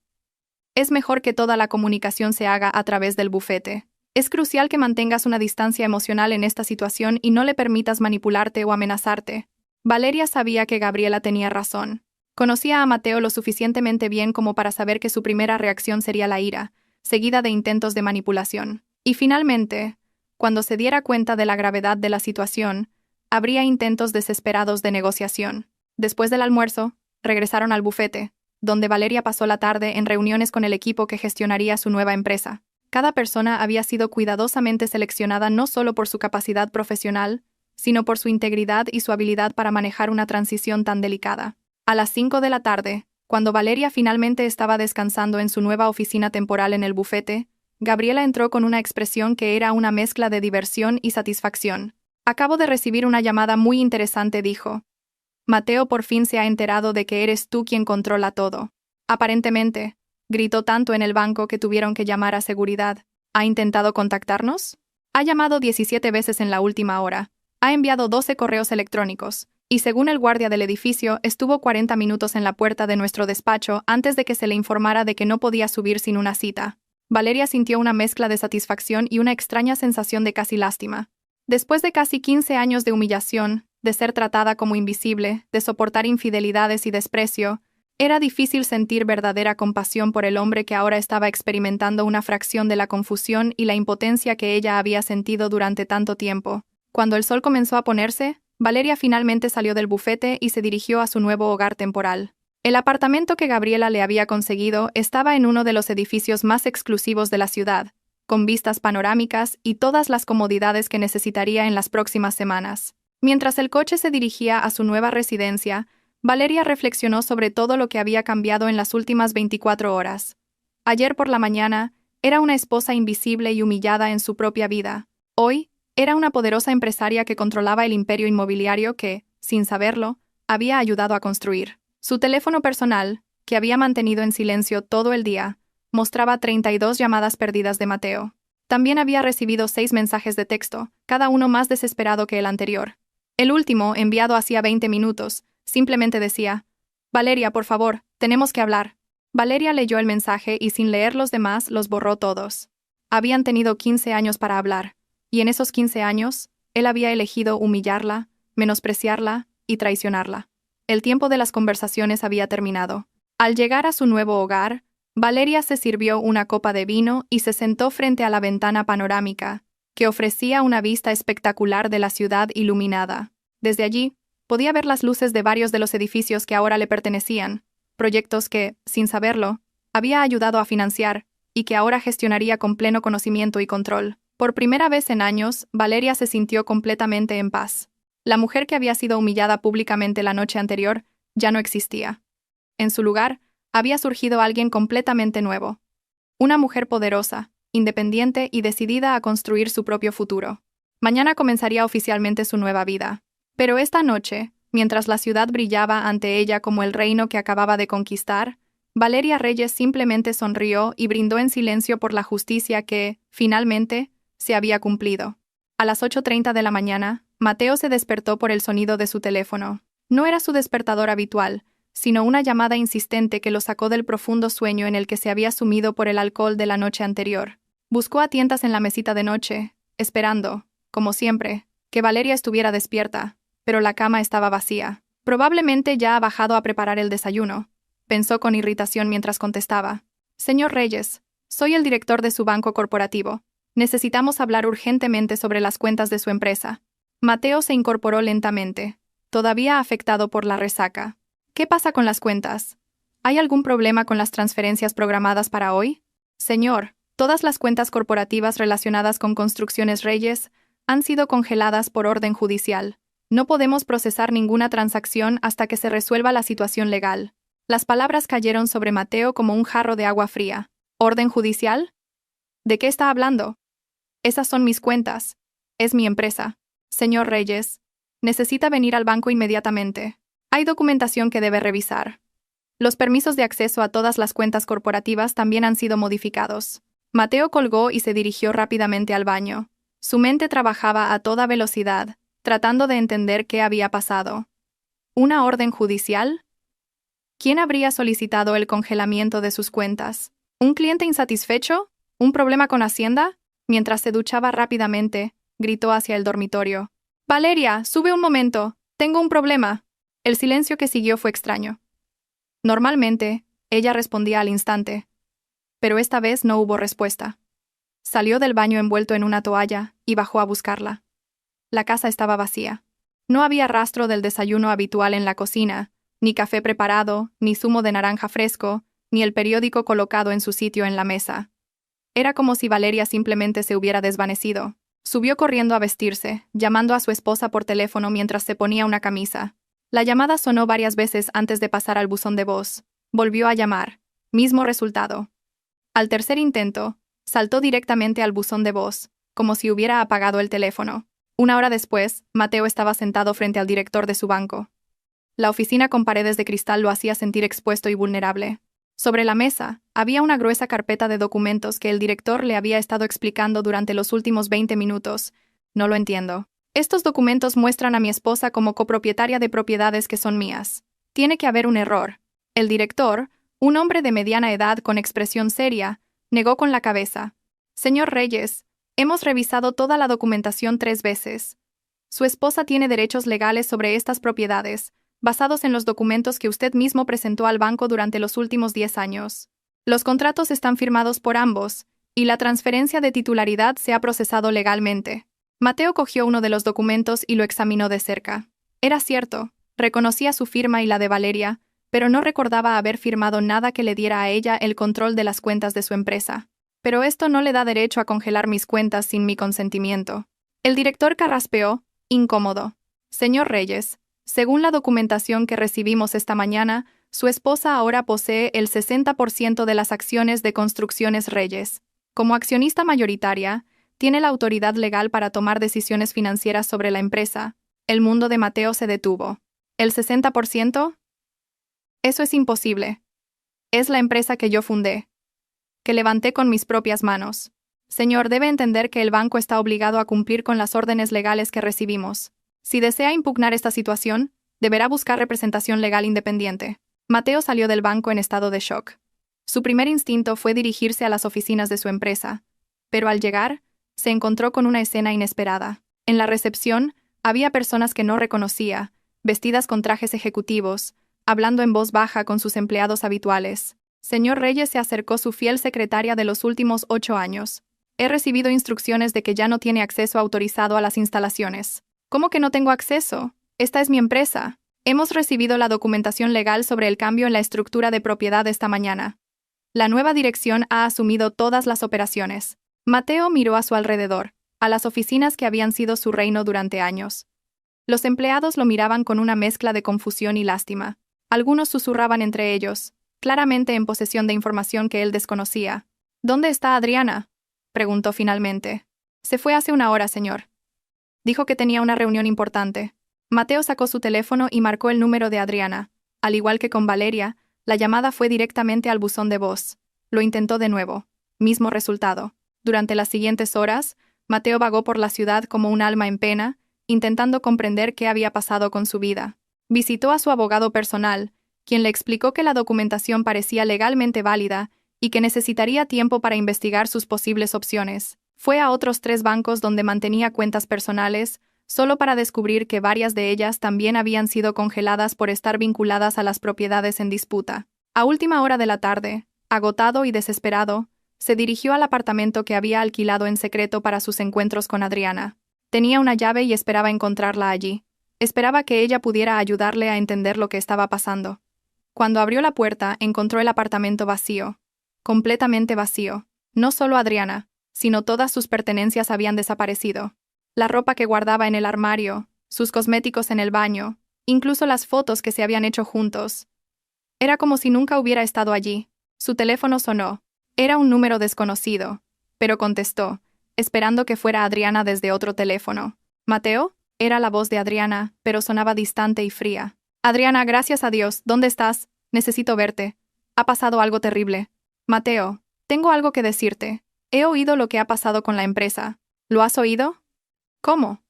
Es mejor que toda la comunicación se haga a través del bufete. Es crucial que mantengas una distancia emocional en esta situación y no le permitas manipularte o amenazarte. Valeria sabía que Gabriela tenía razón. Conocía a Mateo lo suficientemente bien como para saber que su primera reacción sería la ira, seguida de intentos de manipulación. Y finalmente, cuando se diera cuenta de la gravedad de la situación, habría intentos desesperados de negociación. Después del almuerzo, regresaron al bufete, donde Valeria pasó la tarde en reuniones con el equipo que gestionaría su nueva empresa. Cada persona había sido cuidadosamente seleccionada no solo por su capacidad profesional, sino por su integridad y su habilidad para manejar una transición tan delicada. A las 5 de la tarde, cuando Valeria finalmente estaba descansando en su nueva oficina temporal en el bufete, Gabriela entró con una expresión que era una mezcla de diversión y satisfacción. Acabo de recibir una llamada muy interesante, dijo. Mateo por fin se ha enterado de que eres tú quien controla todo. Aparentemente, gritó tanto en el banco que tuvieron que llamar a seguridad. ¿Ha intentado contactarnos? Ha llamado 17 veces en la última hora. Ha enviado 12 correos electrónicos, Y según el guardia del edificio, estuvo 40 minutos en la puerta de nuestro despacho antes de que se le informara de que no podía subir sin una cita. Valeria sintió una mezcla de satisfacción y una extraña sensación de casi lástima. Después de casi 15 años de humillación, de ser tratada como invisible, de soportar infidelidades y desprecio, era difícil sentir verdadera compasión por el hombre que ahora estaba experimentando una fracción de la confusión y la impotencia que ella había sentido durante tanto tiempo. Cuando el sol comenzó a ponerse, Valeria finalmente salió del bufete y se dirigió a su nuevo hogar temporal. El apartamento que Gabriela le había conseguido estaba en uno de los edificios más exclusivos de la ciudad, con vistas panorámicas y todas las comodidades que necesitaría en las próximas semanas. Mientras el coche se dirigía a su nueva residencia, Valeria reflexionó sobre todo lo que había cambiado en las últimas 24 horas. Ayer por la mañana, era una esposa invisible y humillada en su propia vida. Hoy, era una poderosa empresaria que controlaba el imperio inmobiliario que, sin saberlo, había ayudado a construir. Su teléfono personal, que había mantenido en silencio todo el día, mostraba 32 llamadas perdidas de Mateo. También había recibido 6 mensajes de texto, cada uno más desesperado que el anterior. El último, enviado hacía 20 minutos, simplemente decía: «Valeria, por favor, tenemos que hablar». Valeria leyó el mensaje y sin leer los demás los borró todos. Habían tenido 15 años para hablar, y en esos 15 años, él había elegido humillarla, menospreciarla y traicionarla. El tiempo de las conversaciones había terminado. Al llegar a su nuevo hogar, Valeria se sirvió una copa de vino y se sentó frente a la ventana panorámica, que ofrecía una vista espectacular de la ciudad iluminada. Desde allí, podía ver las luces de varios de los edificios que ahora le pertenecían, proyectos que, sin saberlo, había ayudado a financiar y que ahora gestionaría con pleno conocimiento y control. Por primera vez en años, Valeria se sintió completamente en paz. La mujer que había sido humillada públicamente la noche anterior ya no existía. En su lugar, había surgido alguien completamente nuevo. Una mujer poderosa, independiente y decidida a construir su propio futuro. Mañana comenzaría oficialmente su nueva vida. Pero esta noche, mientras la ciudad brillaba ante ella como el reino que acababa de conquistar, Valeria Reyes simplemente sonrió y brindó en silencio por la justicia que, finalmente, se había cumplido. A las 8:30 de la mañana, Mateo se despertó por el sonido de su teléfono. No era su despertador habitual, sino una llamada insistente que lo sacó del profundo sueño en el que se había sumido por el alcohol de la noche anterior. Buscó a tientas en la mesita de noche, esperando, como siempre, que Valeria estuviera despierta, pero la cama estaba vacía. Probablemente ya ha bajado a preparar el desayuno, pensó con irritación mientras contestaba. «Señor Reyes, soy el director de su banco corporativo. Necesitamos hablar urgentemente sobre las cuentas de su empresa». Mateo se incorporó lentamente, todavía afectado por la resaca. «¿Qué pasa con las cuentas? ¿Hay algún problema con las transferencias programadas para hoy?» «Señor, todas las cuentas corporativas relacionadas con Construcciones Reyes han sido congeladas por orden judicial. No podemos procesar ninguna transacción hasta que se resuelva la situación legal». Las palabras cayeron sobre Mateo como un jarro de agua fría. ¿Orden judicial? ¿De qué está hablando? Esas son mis cuentas. Es mi empresa. Señor Reyes, necesita venir al banco inmediatamente. Hay documentación que debe revisar. Los permisos de acceso a todas las cuentas corporativas también han sido modificados. Mateo colgó y se dirigió rápidamente al baño. Su mente trabajaba a toda velocidad, tratando de entender qué había pasado. ¿Una orden judicial? ¿Quién habría solicitado el congelamiento de sus cuentas? ¿Un cliente insatisfecho? ¿Un problema con Hacienda? Mientras se duchaba rápidamente, gritó hacia el dormitorio. «Valeria, sube un momento. Tengo un problema». El silencio que siguió fue extraño. Normalmente, ella respondía al instante. Pero esta vez no hubo respuesta. Salió del baño envuelto en una toalla y bajó a buscarla. La casa estaba vacía. No había rastro del desayuno habitual en la cocina, ni café preparado, ni zumo de naranja fresco, ni el periódico colocado en su sitio en la mesa. Era como si Valeria simplemente se hubiera desvanecido. Subió corriendo a vestirse, llamando a su esposa por teléfono mientras se ponía una camisa. La llamada sonó varias veces antes de pasar al buzón de voz. Volvió a llamar. Mismo resultado. Al tercer intento, saltó directamente al buzón de voz, como si hubiera apagado el teléfono. Una hora después, Mateo estaba sentado frente al director de su banco. La oficina con paredes de cristal lo hacía sentir expuesto y vulnerable. Sobre la mesa, había una gruesa carpeta de documentos que el director le había estado explicando durante los últimos 20 minutos. «No lo entiendo». Estos documentos muestran a mi esposa como copropietaria de propiedades que son mías. Tiene que haber un error. El director, un hombre de mediana edad con expresión seria, negó con la cabeza. Señor Reyes, hemos revisado toda la documentación 3 veces. Su esposa tiene derechos legales sobre estas propiedades, basados en los documentos que usted mismo presentó al banco durante los últimos 10 años. Los contratos están firmados por ambos, y la transferencia de titularidad se ha procesado legalmente. Mateo cogió uno de los documentos y lo examinó de cerca. Era cierto, reconocía su firma y la de Valeria, pero no recordaba haber firmado nada que le diera a ella el control de las cuentas de su empresa. Pero esto no le da derecho a congelar mis cuentas sin mi consentimiento. El director carraspeó, incómodo. Señor Reyes, según la documentación que recibimos esta mañana, su esposa ahora posee el 60% de las acciones de Construcciones Reyes. Como accionista mayoritaria, tiene la autoridad legal para tomar decisiones financieras sobre la empresa. El mundo de Mateo se detuvo. ¿El 60%? Eso es imposible. Es la empresa que yo fundé, que levanté con mis propias manos. Señor, debe entender que el banco está obligado a cumplir con las órdenes legales que recibimos. Si desea impugnar esta situación, deberá buscar representación legal independiente. Mateo salió del banco en estado de shock. Su primer instinto fue dirigirse a las oficinas de su empresa, pero al llegar, se encontró con una escena inesperada. En la recepción, había personas que no reconocía, vestidas con trajes ejecutivos, hablando en voz baja con sus empleados habituales. Señor Reyes, se acercó su fiel secretaria de los últimos 8 años. He recibido instrucciones de que ya no tiene acceso autorizado a las instalaciones. ¿Cómo que no tengo acceso? Esta es mi empresa. Hemos recibido la documentación legal sobre el cambio en la estructura de propiedad esta mañana. La nueva dirección ha asumido todas las operaciones. Mateo miró a su alrededor, a las oficinas que habían sido su reino durante años. Los empleados lo miraban con una mezcla de confusión y lástima. Algunos susurraban entre ellos, claramente en posesión de información que él desconocía. ¿Dónde está Adriana?, preguntó finalmente. Se fue hace una hora, señor. Dijo que tenía una reunión importante. Mateo sacó su teléfono y marcó el número de Adriana. Al igual que con Valeria, la llamada fue directamente al buzón de voz. Lo intentó de nuevo. Mismo resultado. Durante las siguientes horas, Mateo vagó por la ciudad como un alma en pena, intentando comprender qué había pasado con su vida. Visitó a su abogado personal, quien le explicó que la documentación parecía legalmente válida y que necesitaría tiempo para investigar sus posibles opciones. Fue a otros 3 bancos donde mantenía cuentas personales, solo para descubrir que varias de ellas también habían sido congeladas por estar vinculadas a las propiedades en disputa. A última hora de la tarde, agotado y desesperado, se dirigió al apartamento que había alquilado en secreto para sus encuentros con Adriana. Tenía una llave y esperaba encontrarla allí. Esperaba que ella pudiera ayudarle a entender lo que estaba pasando. Cuando abrió la puerta, encontró el apartamento vacío. Completamente vacío. No solo Adriana, sino todas sus pertenencias habían desaparecido. La ropa que guardaba en el armario, sus cosméticos en el baño, incluso las fotos que se habían hecho juntos. Era como si nunca hubiera estado allí. Su teléfono sonó. Era un número desconocido, pero contestó, esperando que fuera Adriana desde otro teléfono. ¿Mateo? Era la voz de Adriana, pero sonaba distante y fría. Adriana, gracias a Dios, ¿dónde estás? Necesito verte. Ha pasado algo terrible. Mateo, tengo algo que decirte. He oído lo que ha pasado con la empresa. ¿Lo has oído? ¿Cómo?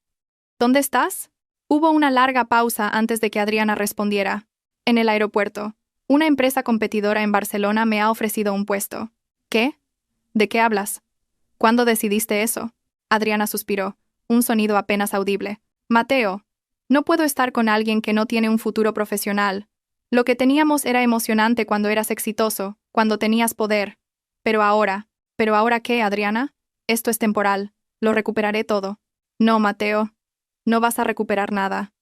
¿Dónde estás? Hubo una larga pausa antes de que Adriana respondiera. En el aeropuerto. Una empresa competidora en Barcelona me ha ofrecido un puesto. ¿Qué? ¿De qué hablas? ¿Cuándo decidiste eso? Adriana suspiró, un sonido apenas audible. Mateo, no puedo estar con alguien que no tiene un futuro profesional. Lo que teníamos era emocionante cuando eras exitoso, cuando tenías poder. ¿Pero ahora qué, Adriana? Esto es temporal. Lo recuperaré todo. No, Mateo. No vas a recuperar nada.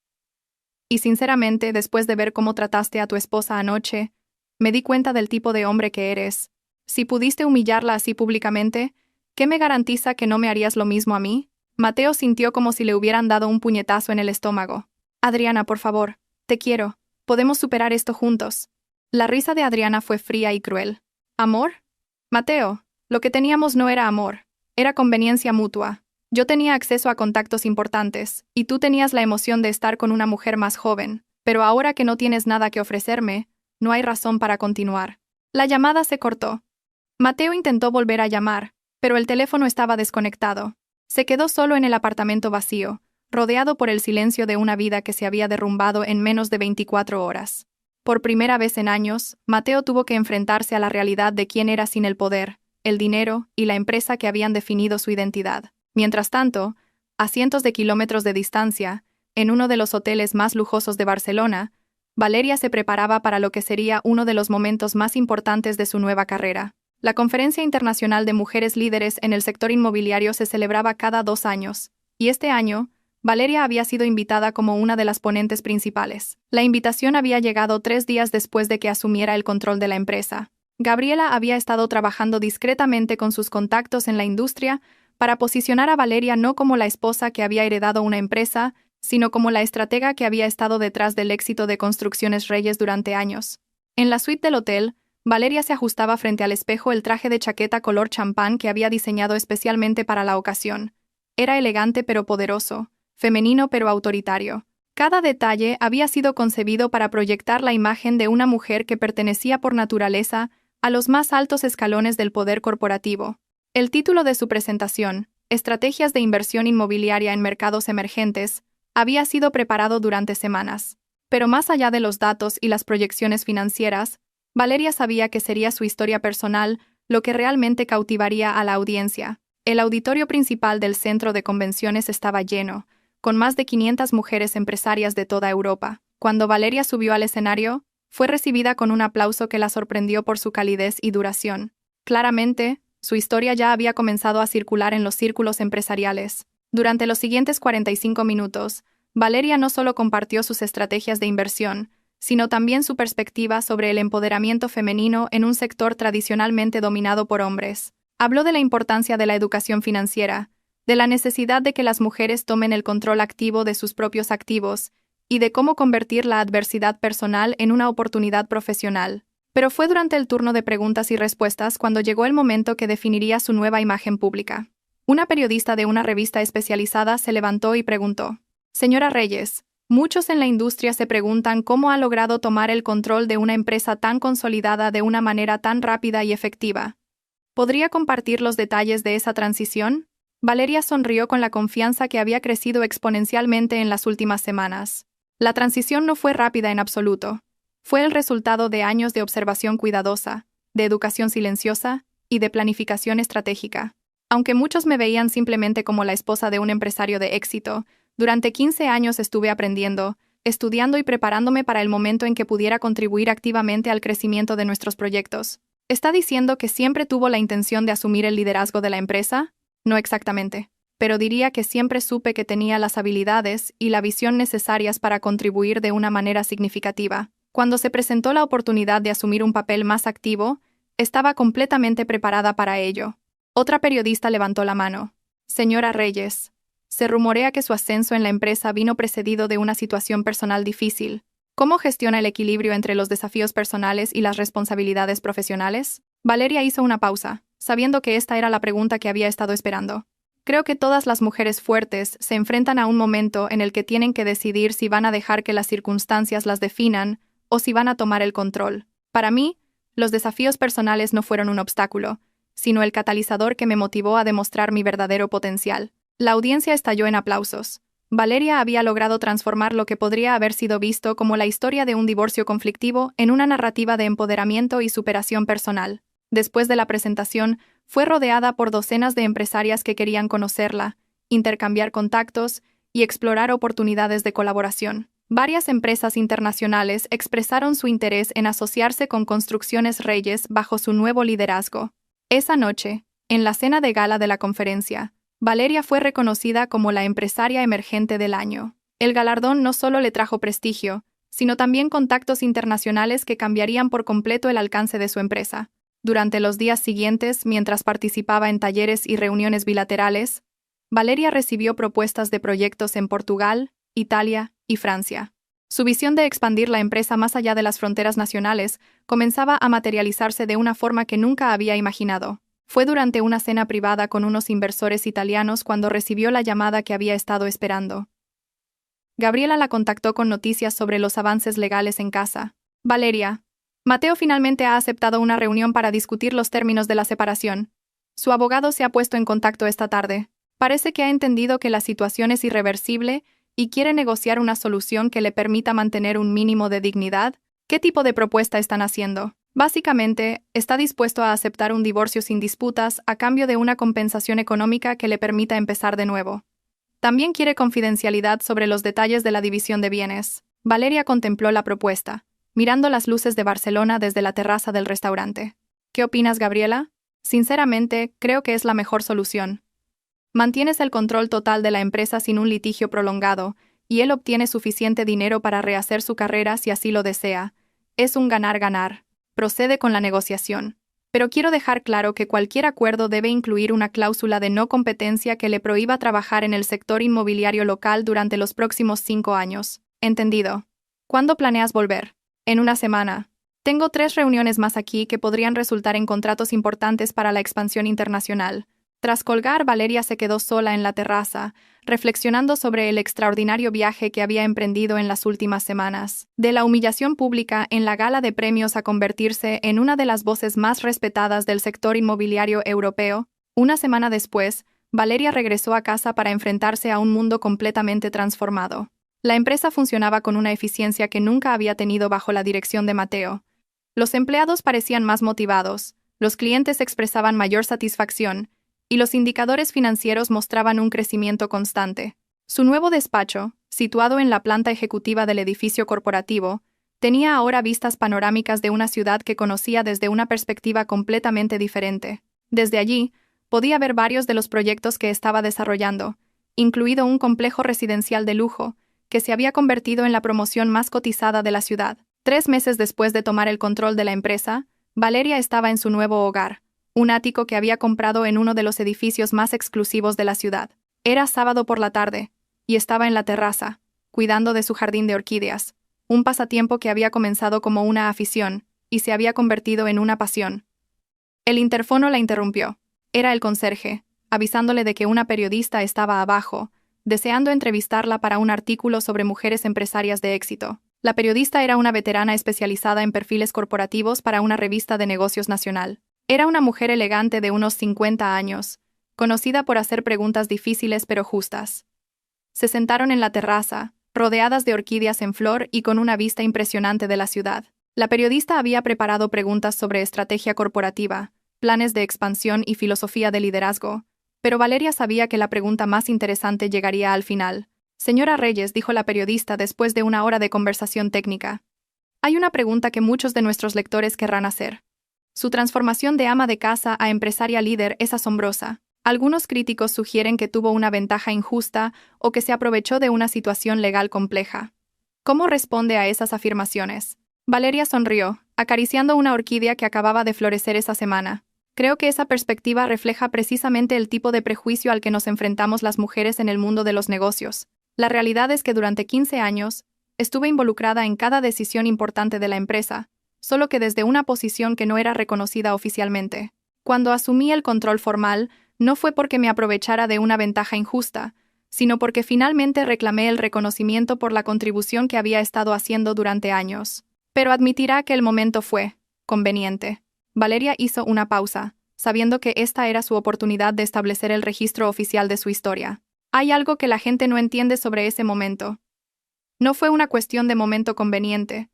Y sinceramente, después de ver cómo trataste a tu esposa anoche, me di cuenta del tipo de hombre que eres. Si pudiste humillarla así públicamente, ¿qué me garantiza que no me harías lo mismo a mí? Mateo sintió como si le hubieran dado un puñetazo en el estómago. Adriana, por favor, te quiero. Podemos superar esto juntos. La risa de Adriana fue fría y cruel. ¿Amor? Mateo, lo que teníamos no era amor. Era conveniencia mutua. Yo tenía acceso a contactos importantes, y tú tenías la emoción de estar con una mujer más joven. Pero ahora que no tienes nada que ofrecerme, no hay razón para continuar. La llamada se cortó. Mateo intentó volver a llamar, pero el teléfono estaba desconectado. Se quedó solo en el apartamento vacío, rodeado por el silencio de una vida que se había derrumbado en menos de 24 horas. Por primera vez en años, Mateo tuvo que enfrentarse a la realidad de quién era sin el poder, el dinero y la empresa que habían definido su identidad. Mientras tanto, a cientos de kilómetros de distancia, en uno de los hoteles más lujosos de Barcelona, Valeria se preparaba para lo que sería uno de los momentos más importantes de su nueva carrera. La Conferencia Internacional de Mujeres Líderes en el sector inmobiliario se celebraba cada 2 años, y este año, Valeria había sido invitada como una de las ponentes principales. La invitación había llegado 3 días después de que asumiera el control de la empresa. Gabriela había estado trabajando discretamente con sus contactos en la industria para posicionar a Valeria no como la esposa que había heredado una empresa, sino como la estratega que había estado detrás del éxito de Construcciones Reyes durante años. En la suite del hotel, Valeria se ajustaba frente al espejo el traje de chaqueta color champán que había diseñado especialmente para la ocasión. Era elegante pero poderoso, femenino pero autoritario. Cada detalle había sido concebido para proyectar la imagen de una mujer que pertenecía por naturaleza a los más altos escalones del poder corporativo. El título de su presentación, Estrategias de inversión inmobiliaria en mercados emergentes, había sido preparado durante semanas. Pero más allá de los datos y las proyecciones financieras, Valeria sabía que sería su historia personal lo que realmente cautivaría a la audiencia. El auditorio principal del centro de convenciones estaba lleno, con más de 500 mujeres empresarias de toda Europa. Cuando Valeria subió al escenario, fue recibida con un aplauso que la sorprendió por su calidez y duración. Claramente, su historia ya había comenzado a circular en los círculos empresariales. Durante los siguientes 45 minutos, Valeria no solo compartió sus estrategias de inversión, sino también su perspectiva sobre el empoderamiento femenino en un sector tradicionalmente dominado por hombres. Habló de la importancia de la educación financiera, de la necesidad de que las mujeres tomen el control activo de sus propios activos y de cómo convertir la adversidad personal en una oportunidad profesional. Pero fue durante el turno de preguntas y respuestas cuando llegó el momento que definiría su nueva imagen pública. Una periodista de una revista especializada se levantó y preguntó: «Señora Reyes, muchos en la industria se preguntan cómo ha logrado tomar el control de una empresa tan consolidada de una manera tan rápida y efectiva. ¿Podría compartir los detalles de esa transición?». Valeria sonrió con la confianza que había crecido exponencialmente en las últimas semanas. La transición no fue rápida en absoluto. Fue el resultado de años de observación cuidadosa, de educación silenciosa y de planificación estratégica. Aunque muchos me veían simplemente como la esposa de un empresario de éxito, durante 15 años estuve aprendiendo, estudiando y preparándome para el momento en que pudiera contribuir activamente al crecimiento de nuestros proyectos. ¿Está diciendo que siempre tuvo la intención de asumir el liderazgo de la empresa? No exactamente, pero diría que siempre supe que tenía las habilidades y la visión necesarias para contribuir de una manera significativa. Cuando se presentó la oportunidad de asumir un papel más activo, estaba completamente preparada para ello. Otra periodista levantó la mano. «Señora Reyes, se rumorea que su ascenso en la empresa vino precedido de una situación personal difícil. ¿Cómo gestiona el equilibrio entre los desafíos personales y las responsabilidades profesionales?». Valeria hizo una pausa, sabiendo que esta era la pregunta que había estado esperando. «Creo que todas las mujeres fuertes se enfrentan a un momento en el que tienen que decidir si van a dejar que las circunstancias las definan o si van a tomar el control. Para mí, los desafíos personales no fueron un obstáculo, sino el catalizador que me motivó a demostrar mi verdadero potencial». La audiencia estalló en aplausos. Valeria había logrado transformar lo que podría haber sido visto como la historia de un divorcio conflictivo en una narrativa de empoderamiento y superación personal. Después de la presentación, fue rodeada por docenas de empresarias que querían conocerla, intercambiar contactos y explorar oportunidades de colaboración. Varias empresas internacionales expresaron su interés en asociarse con Construcciones Reyes bajo su nuevo liderazgo. Esa noche, en la cena de gala de la conferencia, Valeria fue reconocida como la empresaria emergente del año. El galardón no solo le trajo prestigio, sino también contactos internacionales que cambiarían por completo el alcance de su empresa. Durante los días siguientes, mientras participaba en talleres y reuniones bilaterales, Valeria recibió propuestas de proyectos en Portugal, Italia y Francia. Su visión de expandir la empresa más allá de las fronteras nacionales comenzaba a materializarse de una forma que nunca había imaginado. Fue durante una cena privada con unos inversores italianos cuando recibió la llamada que había estado esperando. Gabriela la contactó con noticias sobre los avances legales en casa. «Valeria, Mateo finalmente ha aceptado una reunión para discutir los términos de la separación. Su abogado se ha puesto en contacto esta tarde». Parece que ha entendido que la situación es irreversible y quiere negociar una solución que le permita mantener un mínimo de dignidad. ¿Qué tipo de propuesta están haciendo? Básicamente, está dispuesto a aceptar un divorcio sin disputas a cambio de una compensación económica que le permita empezar de nuevo. También quiere confidencialidad sobre los detalles de la división de bienes. Valeria contempló la propuesta, mirando las luces de Barcelona desde la terraza del restaurante. ¿Qué opinas, Gabriela? Sinceramente, creo que es la mejor solución. Mantienes el control total de la empresa sin un litigio prolongado, y él obtiene suficiente dinero para rehacer su carrera si así lo desea. Es un ganar-ganar. Procede con la negociación. Pero quiero dejar claro que cualquier acuerdo debe incluir una cláusula de no competencia que le prohíba trabajar en el sector inmobiliario local durante los próximos 5 años. ¿Entendido? ¿Cuándo planeas volver? En una semana. Tengo 3 reuniones más aquí que podrían resultar en contratos importantes para la expansión internacional. Tras colgar, Valeria se quedó sola en la terraza, reflexionando sobre el extraordinario viaje que había emprendido en las últimas semanas. De la humillación pública en la gala de premios a convertirse en una de las voces más respetadas del sector inmobiliario europeo, una semana después, Valeria regresó a casa para enfrentarse a un mundo completamente transformado. La empresa funcionaba con una eficiencia que nunca había tenido bajo la dirección de Mateo. Los empleados parecían más motivados, los clientes expresaban mayor satisfacción, y los indicadores financieros mostraban un crecimiento constante. Su nuevo despacho, situado en la planta ejecutiva del edificio corporativo, tenía ahora vistas panorámicas de una ciudad que conocía desde una perspectiva completamente diferente. Desde allí, podía ver varios de los proyectos que estaba desarrollando, incluido un complejo residencial de lujo, que se había convertido en la promoción más cotizada de la ciudad. 3 meses después de tomar el control de la empresa, Valeria estaba en su nuevo hogar, un ático que había comprado en uno de los edificios más exclusivos de la ciudad. Era sábado por la tarde, y estaba en la terraza, cuidando de su jardín de orquídeas, un pasatiempo que había comenzado como una afición, y se había convertido en una pasión. El interfono la interrumpió. Era el conserje, avisándole de que una periodista estaba abajo, deseando entrevistarla para un artículo sobre mujeres empresarias de éxito. La periodista era una veterana especializada en perfiles corporativos para una revista de negocios nacional. Era una mujer elegante de unos 50 años, conocida por hacer preguntas difíciles pero justas. Se sentaron en la terraza, rodeadas de orquídeas en flor y con una vista impresionante de la ciudad. La periodista había preparado preguntas sobre estrategia corporativa, planes de expansión y filosofía de liderazgo, pero Valeria sabía que la pregunta más interesante llegaría al final. Señora Reyes, dijo la periodista después de una hora de conversación técnica. Hay una pregunta que muchos de nuestros lectores querrán hacer. Su transformación de ama de casa a empresaria líder es asombrosa. Algunos críticos sugieren que tuvo una ventaja injusta o que se aprovechó de una situación legal compleja. ¿Cómo responde a esas afirmaciones? Valeria sonrió, acariciando una orquídea que acababa de florecer esa semana. Creo que esa perspectiva refleja precisamente el tipo de prejuicio al que nos enfrentamos las mujeres en el mundo de los negocios. La realidad es que durante 15 años, estuve involucrada en cada decisión importante de la empresa, solo que desde una posición que no era reconocida oficialmente. Cuando asumí el control formal, no fue porque me aprovechara de una ventaja injusta, sino porque finalmente reclamé el reconocimiento por la contribución que había estado haciendo durante años. Pero admitirá que el momento fue conveniente. Valeria hizo una pausa, sabiendo que esta era su oportunidad de establecer el registro oficial de su historia. Hay algo que la gente no entiende sobre ese momento. No fue una cuestión de momento conveniente.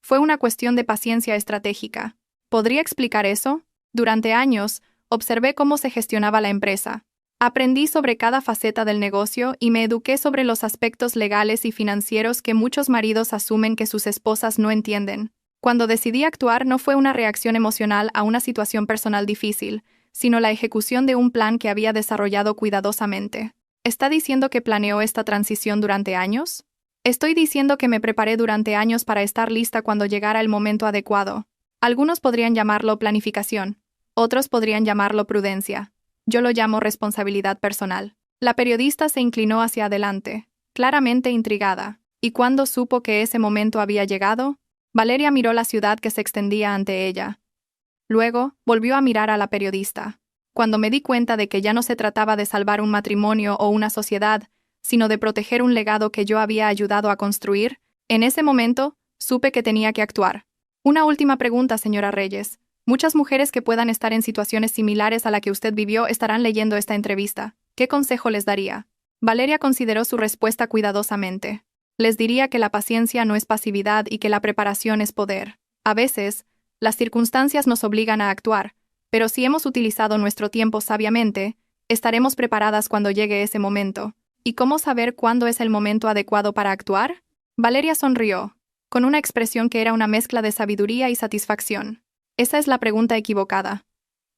Fue una cuestión de paciencia estratégica. ¿Podría explicar eso? Durante años, observé cómo se gestionaba la empresa. Aprendí sobre cada faceta del negocio y me eduqué sobre los aspectos legales y financieros que muchos maridos asumen que sus esposas no entienden. Cuando decidí actuar no fue una reacción emocional a una situación personal difícil, sino la ejecución de un plan que había desarrollado cuidadosamente. ¿Está diciendo que planeó esta transición durante años? Estoy diciendo que me preparé durante años para estar lista cuando llegara el momento adecuado. Algunos podrían llamarlo planificación, otros podrían llamarlo prudencia. Yo lo llamo responsabilidad personal. La periodista se inclinó hacia adelante, claramente intrigada. ¿Y cuándo supo que ese momento había llegado? Valeria miró la ciudad que se extendía ante ella. Luego, volvió a mirar a la periodista. Cuando me di cuenta de que ya no se trataba de salvar un matrimonio o una sociedad, sino de proteger un legado que yo había ayudado a construir, en ese momento, supe que tenía que actuar. Una última pregunta, señora Reyes. Muchas mujeres que puedan estar en situaciones similares a la que usted vivió estarán leyendo esta entrevista. ¿Qué consejo les daría? Valeria consideró su respuesta cuidadosamente. Les diría que la paciencia no es pasividad y que la preparación es poder. A veces, las circunstancias nos obligan a actuar, pero si hemos utilizado nuestro tiempo sabiamente, estaremos preparadas cuando llegue ese momento. ¿Y cómo saber cuándo es el momento adecuado para actuar? Valeria sonrió, con una expresión que era una mezcla de sabiduría y satisfacción. Esa es la pregunta equivocada.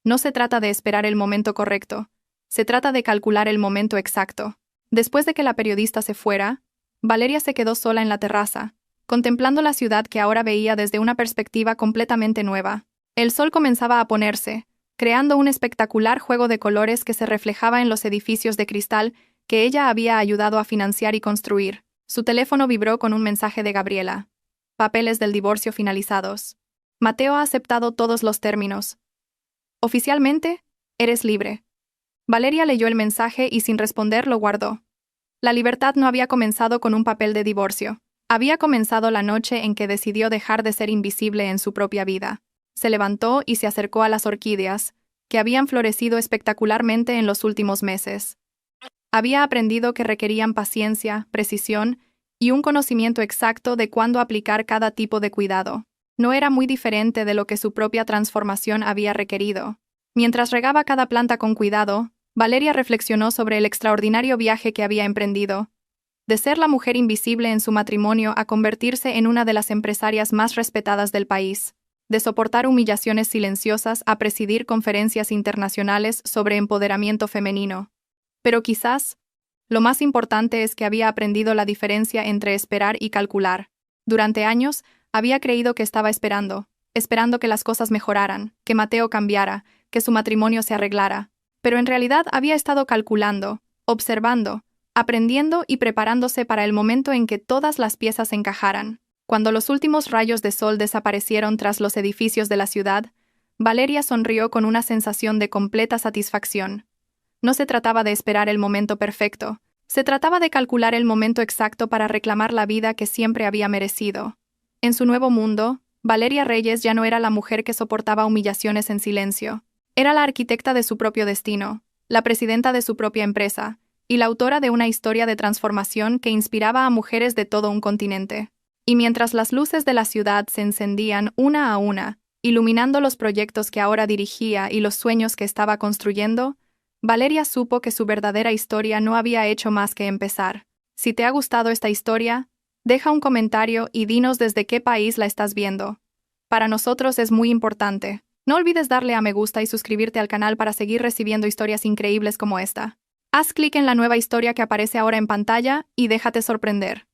No se trata de esperar el momento correcto, se trata de calcular el momento exacto. Después de que la periodista se fuera, Valeria se quedó sola en la terraza, contemplando la ciudad que ahora veía desde una perspectiva completamente nueva. El sol comenzaba a ponerse, creando un espectacular juego de colores que se reflejaba en los edificios de cristal que ella había ayudado a financiar y construir. Su teléfono vibró con un mensaje de Gabriela. Papeles del divorcio finalizados. Mateo ha aceptado todos los términos. Oficialmente, eres libre. Valeria leyó el mensaje y sin responder lo guardó. La libertad no había comenzado con un papel de divorcio. Había comenzado la noche en que decidió dejar de ser invisible en su propia vida. Se levantó y se acercó a las orquídeas, que habían florecido espectacularmente en los últimos meses. Había aprendido que requerían paciencia, precisión y un conocimiento exacto de cuándo aplicar cada tipo de cuidado. No era muy diferente de lo que su propia transformación había requerido. Mientras regaba cada planta con cuidado, Valeria reflexionó sobre el extraordinario viaje que había emprendido. De ser la mujer invisible en su matrimonio a convertirse en una de las empresarias más respetadas del país. De soportar humillaciones silenciosas a presidir conferencias internacionales sobre empoderamiento femenino. Pero quizás, lo más importante es que había aprendido la diferencia entre esperar y calcular. Durante años, había creído que estaba esperando que las cosas mejoraran, que Mateo cambiara, que su matrimonio se arreglara. Pero en realidad había estado calculando, observando, aprendiendo y preparándose para el momento en que todas las piezas encajaran. Cuando los últimos rayos de sol desaparecieron tras los edificios de la ciudad, Valeria sonrió con una sensación de completa satisfacción. No se trataba de esperar el momento perfecto, se trataba de calcular el momento exacto para reclamar la vida que siempre había merecido. En su nuevo mundo, Valeria Reyes ya no era la mujer que soportaba humillaciones en silencio. Era la arquitecta de su propio destino, la presidenta de su propia empresa, y la autora de una historia de transformación que inspiraba a mujeres de todo un continente. Y mientras las luces de la ciudad se encendían una a una, iluminando los proyectos que ahora dirigía y los sueños que estaba construyendo, Valeria supo que su verdadera historia no había hecho más que empezar. Si te ha gustado esta historia, deja un comentario y dinos desde qué país la estás viendo. Para nosotros es muy importante. No olvides darle a me gusta y suscribirte al canal para seguir recibiendo historias increíbles como esta. Haz clic en la nueva historia que aparece ahora en pantalla y déjate sorprender.